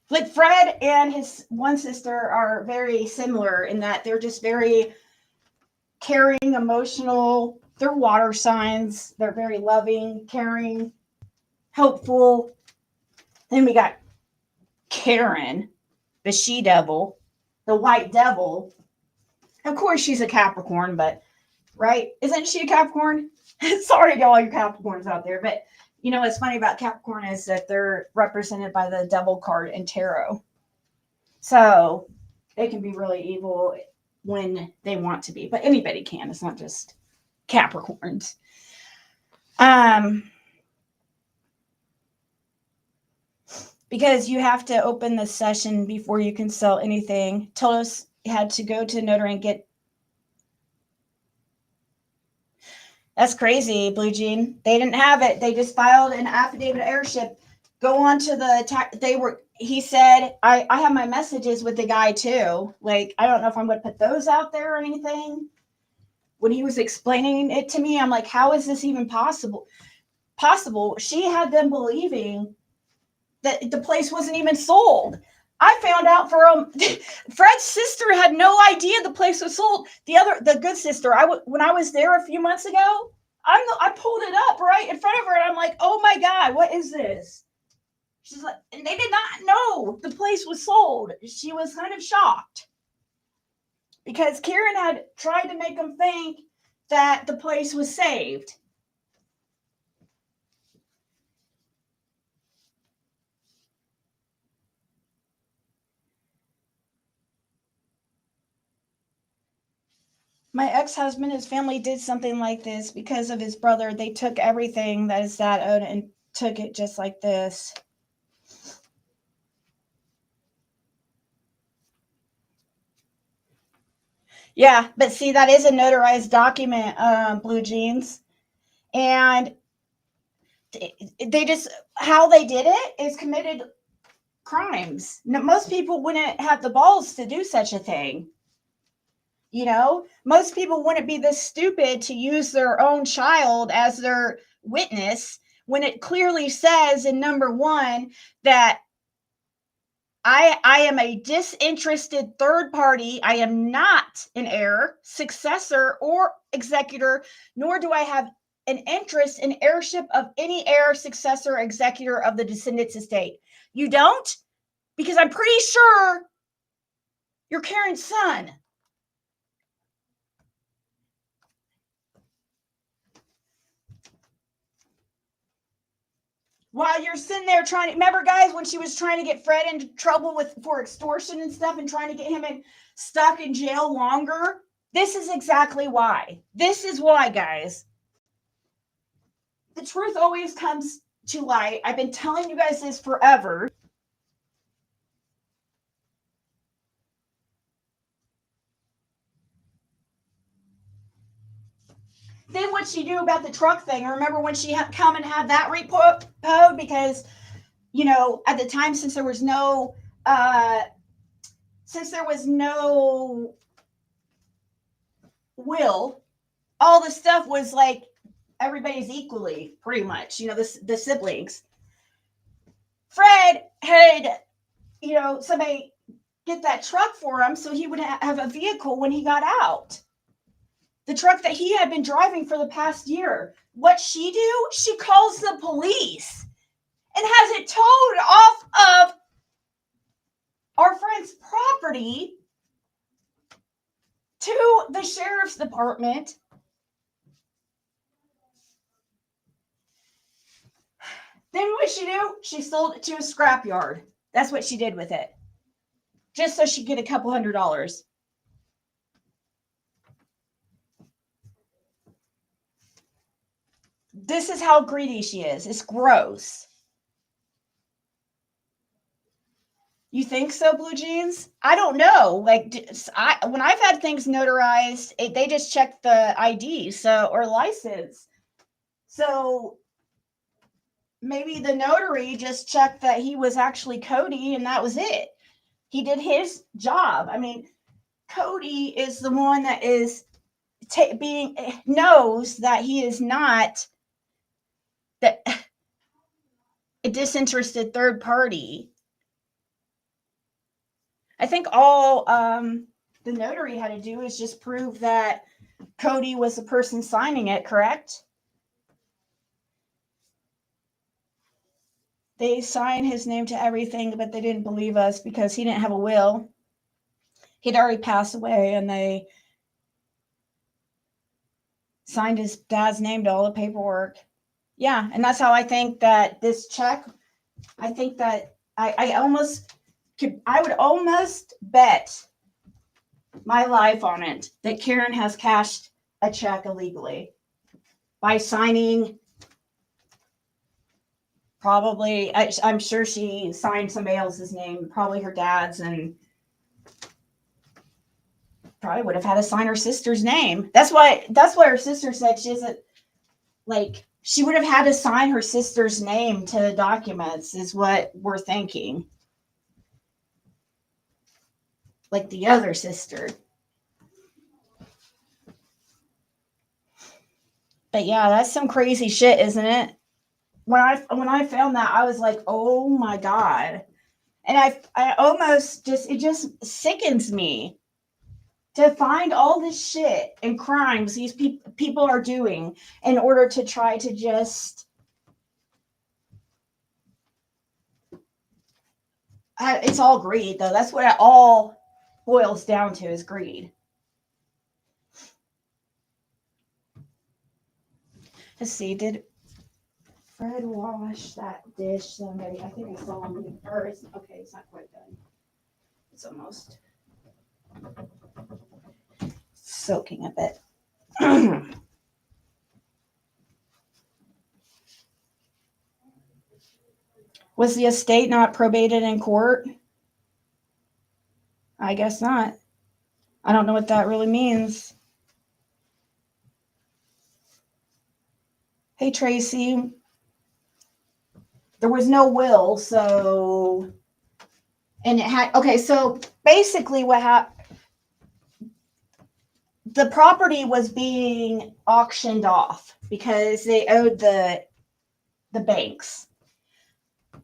Like Fred and his one sister are very similar in that they're just very caring, emotional. They're water signs. They're very loving, caring, helpful. Then we got Karen, the she-devil, the White Devil. Of course, she's a Capricorn, but, right? Isn't she a Capricorn? Sorry to all your Capricorns out there, but what's funny about Capricorn is that they're represented by the devil card in tarot. So they can be really evil when they want to be, but anybody can. It's not just Capricorns. Because you have to open the session before you can sell anything. Told us had to go to notary and get. That's crazy, Blue Jean. They didn't have it. They just filed an affidavit of heirship. Go on to the he said, I have my messages with the guy too. Like, I don't know if I'm going to put those out there or anything. When he was explaining it to me, I'm like, how is this even possible? She had them believing that the place wasn't even sold. I found out Fred's sister had no idea the place was sold. The good sister, when I was there a few months ago, I pulled it up right in front of her and I'm like, oh my God, what is this? She's like, and they did not know the place was sold. She was kind of shocked because Karen had tried to make them think that the place was saved. My ex-husband, his family did something like this because of his brother. They took everything that his dad owned and took it just like this. Yeah, but see, that is a notarized document, Blue Jeans. And they just, how they did it is committed crimes. Now, most people wouldn't have the balls to do such a thing. Most people wouldn't be this stupid to use their own child as their witness when it clearly says in number 1 that I am a disinterested third party. I am not an heir, successor, or executor, nor do I have an interest in heirship of any heir, successor, executor of the descendant's estate. You don't? Because I'm pretty sure you're Karen's son. While you're sitting there trying to, remember guys, when she was trying to get Fred into trouble for extortion and stuff and trying to get him stuck in jail longer? This is exactly why. This is why, guys. The truth always comes to light. I've been telling you guys this forever. Then what'd she do about the truck thing? Remember when she come and had that report? Because, you know, at the time, since there was no will, all the stuff was like everybody's equally, pretty much, you know, the siblings. Fred had, you know, somebody get that truck for him so he would have a vehicle when he got out. The truck that he had been driving for the past year. What she do? She calls the police and has it towed off of our friend's property to the sheriff's department. Then what she do? She sold it to a scrapyard. That's what she did with it. Just so she'd get a couple $100. This is how greedy she is. It's gross. You think so, Blue Jeans? I don't know. Like, when I've had things notarized, they just check the ID, or license. So maybe the notary just checked that he was actually Cody, and that was it. He did his job. I mean, Cody is the one that is knows that he is not a disinterested third party. I think all the notary had to do is just prove that Cody was the person signing it, correct? They signed his name to everything, but they didn't believe us because he didn't have a will. He'd already passed away, and they signed his dad's name to all the paperwork. Yeah, and that's how I think that this check, I think that I would almost bet my life on it that Karen has cashed a check illegally by signing. Probably, I'm sure she signed somebody else's name, probably her dad's, and probably would have had to sign her sister's name. That's what her sister said. She isn't, like, she would have had to sign her sister's name to the documents, is what we're thinking. Like the other sister. But yeah, that's some crazy shit, isn't it? When I found that, I was like, oh my God. And I almost it just sickens me to find all this shit and crimes these people are doing in order to try to just it's all greed, though. That's what it all boils down to, is greed. Let's see, did Fred wash that dish? Somebody, I think I saw him. Okay, it's not quite done. It's almost soaking a bit. Was the estate not probated in court? I guess not. I don't know what that really means. Hey, Tracy. There was no will, so, and it had, okay, so basically what happened, the property was being auctioned off because they owed the banks.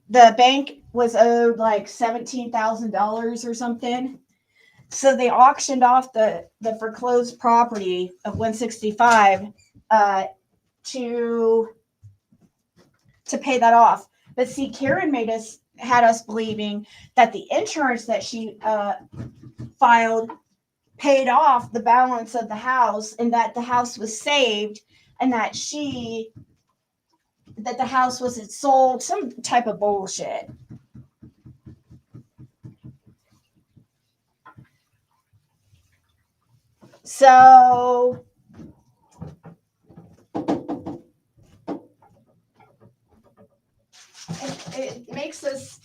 the bank was owed like $17,000 or something. So they auctioned off the foreclosed property of 165 to pay that off. But see, Karen had us believing that the insurance that she filed paid off the balance of the house, and that the house was saved, and that the house wasn't sold. Some type of bullshit. So it makes us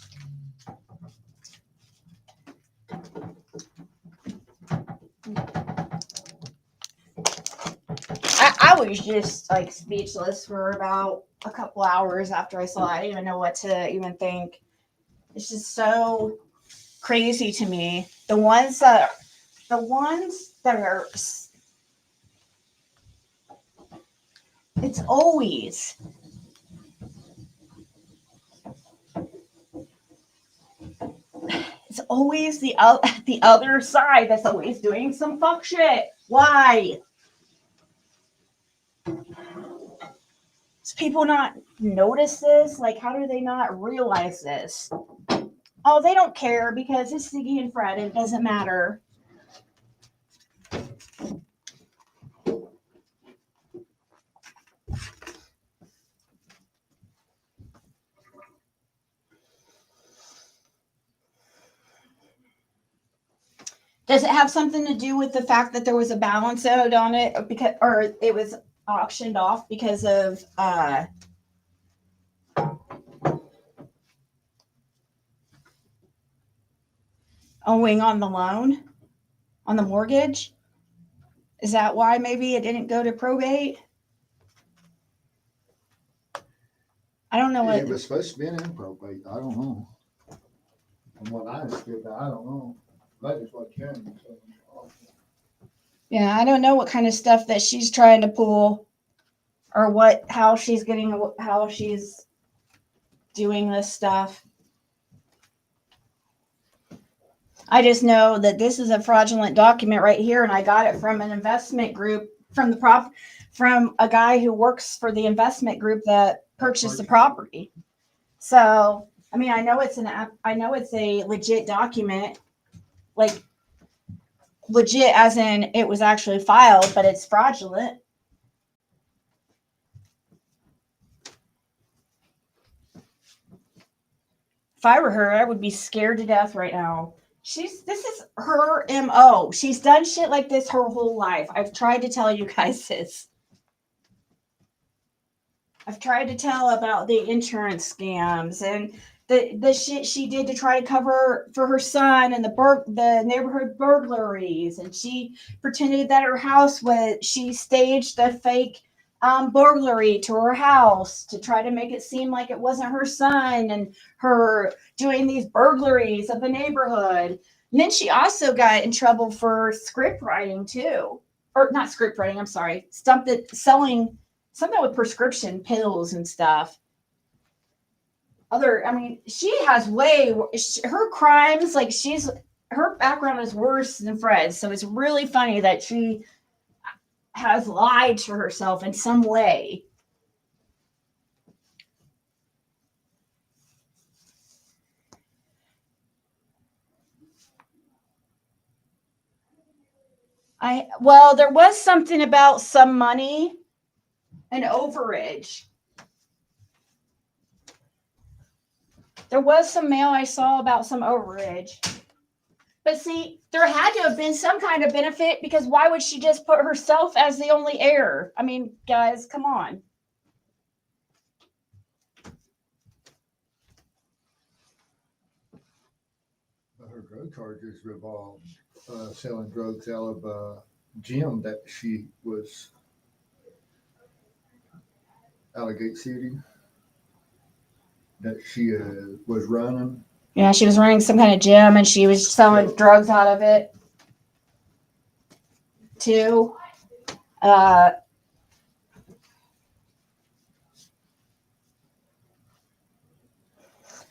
I was just like speechless for about a couple hours after I saw it. I didn't even know what to even think. It's just so crazy to me. The ones that are, it's always the other side that's always doing some fuck shit. Why? Does people not notice this? Like, how do they not realize this? Oh, they don't care because it's Siggy and Fred. It doesn't matter. Does it have something to do with the fact that there was a balance owed on it, or it was auctioned off because of owing on the loan, on the mortgage? Is that why maybe it didn't go to probate? I don't know It what. was supposed to be in probate. I don't know. From what I understood, I don't know. That is what Karen was saying. Yeah, I don't know what kind of stuff that she's trying to pull, or how she's doing this stuff. I just know that this is a fraudulent document right here, and I got it from an investment group from a guy who works for the investment group that purchased the property. So, I mean, I know it's a legit document, like legit as in it was actually filed, but it's fraudulent. If I were her, I would be scared to death right now. This is her MO. She's done shit like this her whole life. I've tried to tell you guys this. I've tried to tell about the insurance scams and the shit she did to try to cover for her son and the neighborhood burglaries, and she pretended that she staged a fake burglary to her house to try to make it seem like it wasn't her son and her doing these burglaries of the neighborhood. And then she also got in trouble for script writing too, or not script writing. I'm sorry, selling something with prescription pills and stuff. She has her crimes, like her background is worse than Fred's. So it's really funny that she has lied to herself in some way. There was something about some money and overage. There was some mail I saw about some overage. But see, there had to have been some kind of benefit, because why would she just put herself as the only heir? I mean, guys, come on. Her drug charges revolved selling drugs out of a gym that she was Allegate City that she was running. Yeah, she was running some kind of gym and she was selling drugs out of it too.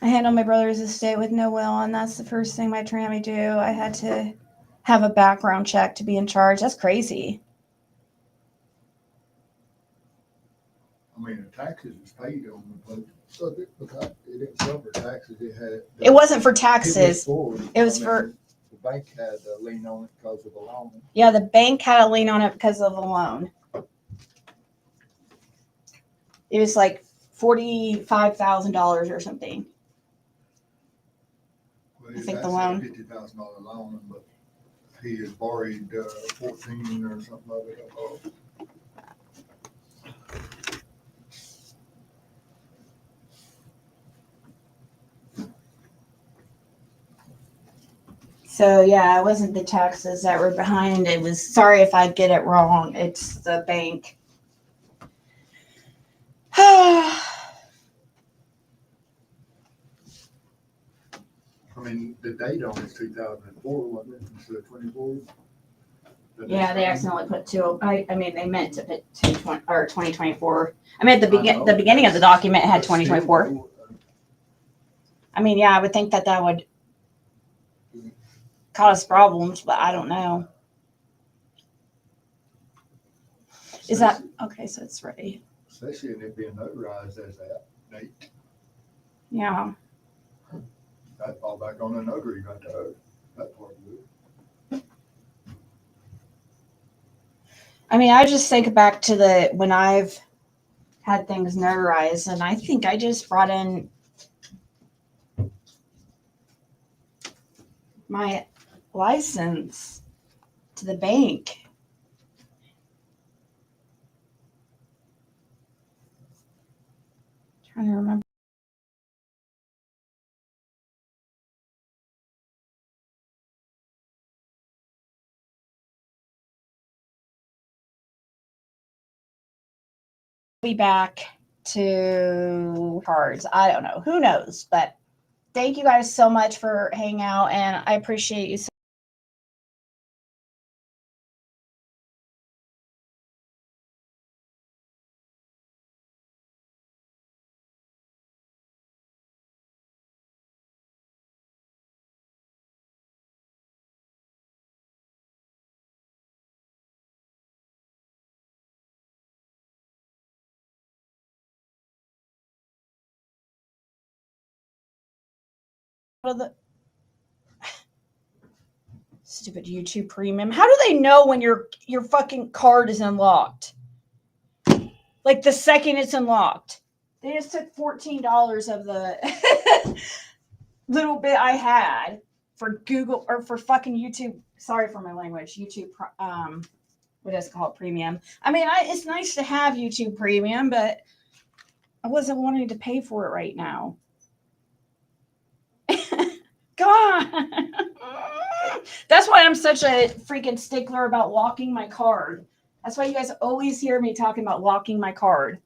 I handled my brother's estate with no will, and that's the first thing my attorney do. I had to have a background check to be in charge. That's crazy. I mean, the taxes is paid on the boat. So because it didn't cover taxes, it had. It wasn't for It was taxes. for. It was I for. mean, the bank had a lien on it because of the loan. Yeah, the bank had a lien on it because of the loan. It was like $45,000 or something. Well, I think that's the loan. $50,000 loan, but he has borrowed 14 or something of it. So yeah, it wasn't the taxes that were behind. It was, sorry if I get it wrong. It's the bank. I mean, the date on it's 2004, wasn't it, instead of 24? Yeah, they accidentally put two. I mean, they meant to put 2024. I mean, at the beginning of the document it had 2024. I mean, yeah, I would think that would cause problems, but I don't know. Is that okay? So it's ready. Especially in it being notarized as that date. Yeah. That fall back on the notary, got that part of it. I mean, I just think back to when I've had things notarized, and I think I just brought in my license to the bank. Trying to remember. Be back to cards. I don't know. Who knows? But thank you guys so much for hanging out, and I appreciate you so much. Stupid YouTube Premium. How do they know when your fucking card is unlocked? Like the second it's unlocked. They just took $14 of the little bit I had for Google or for fucking YouTube. Sorry for my language. YouTube, what is it called? Premium. I mean, it's nice to have YouTube Premium, but I wasn't wanting to pay for it right now. God. That's why I'm such a freaking stickler about locking my card. That's why you guys always hear me talking about locking my card.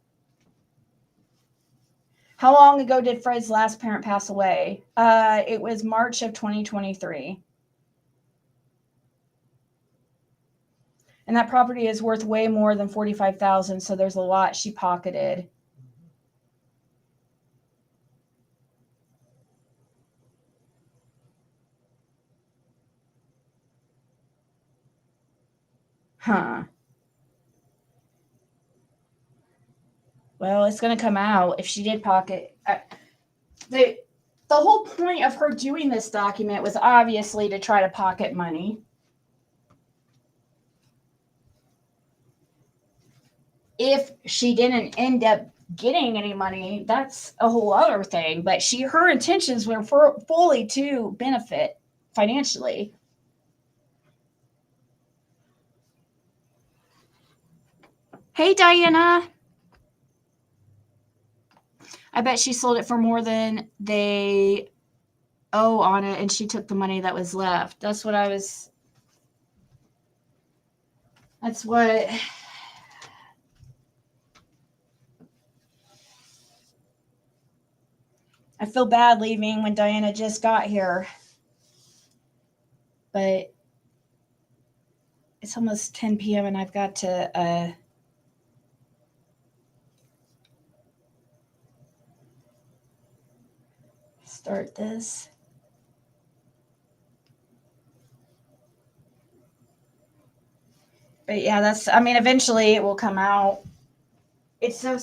How long ago did Fred's last parent pass away? It was March of 2023. And that property is worth way more than $45,000, so there's a lot she pocketed. Huh. Well, it's going to come out if she did pocket. The whole point of her doing this document was obviously to try to pocket money. If she didn't end up getting any money, that's a whole other thing. But her intentions were fully to benefit financially. Hey, Diana. I bet she sold it for more than they owe on it, and she took the money that was left. That's what I feel bad leaving when Diana just got here. But it's almost 10 p.m. and I've got to start this. But yeah, eventually it will come out. It's so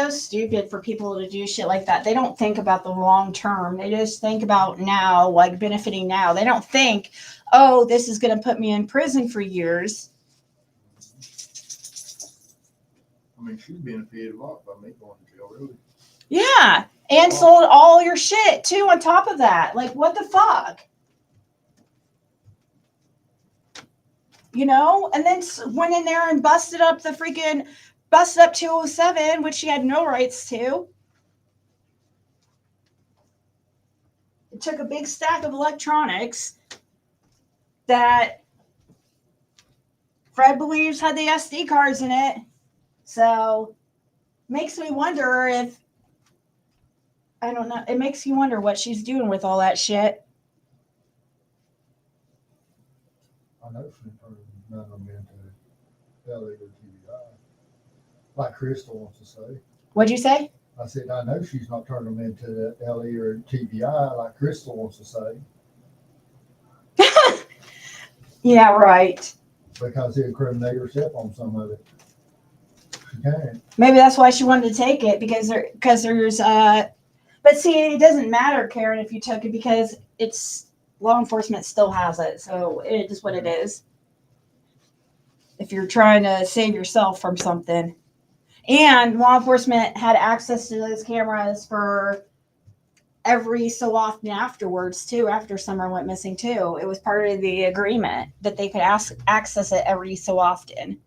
stupid for people to do shit like that. They don't think about the long term. They just think about now, like benefiting now. They don't think, oh, this is going to put me in prison for years. I mean, she's benefited a lot by me going to jail, really. Yeah, and sold all your shit too on top of that. Like, what the fuck? You know, and then went in there and busted up 207, which she had no rights to. It took a big stack of electronics that Fred believes had the SD cards in it. So makes me wonder if, I don't know, it makes you wonder what she's doing with all that shit. I know she turned none of them into LA or TBI, like Crystal wants to say. What'd you say? I said, I know she's not turning them into LE or TBI like Crystal wants to say. Yeah, right. Because he'll incriminate herself on some of it. She can't. Maybe that's why she wanted to take it, because there's but see, it doesn't matter, Karen, if you took it, because it's law enforcement still has it, so it is what it is. If you're trying to save yourself from something. And law enforcement had access to those cameras for every so often afterwards too, after Summer went missing too. It was part of the agreement that they could access it every so often.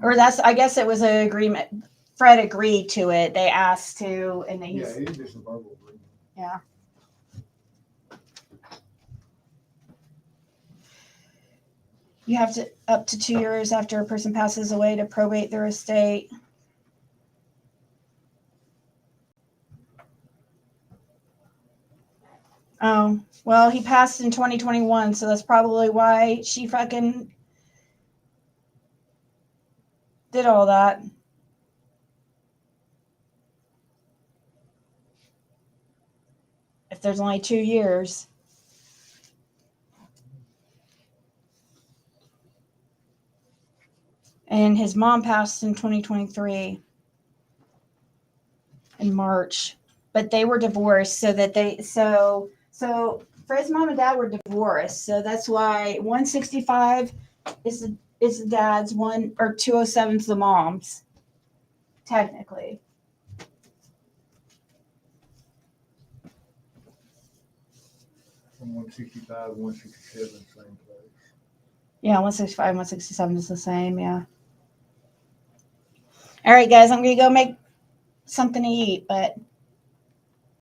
Or I guess it was an agreement. Fred agreed to it. They asked to, and they Yeah, it's just a verbal agreement. Yeah. You have to up to 2 years after a person passes away to probate their estate. Oh, well, he passed in 2021, so that's probably why she fucking did all that. If there's only 2 years. And his mom passed in 2023 in March, but they were divorced, so Fred's mom and dad were divorced, so that's why 165 is the dad's, 207's the mom's, technically. From 165, 167, same place. Yeah, 165, 167 is the same, yeah. All right, guys, I'm gonna go make something to eat, but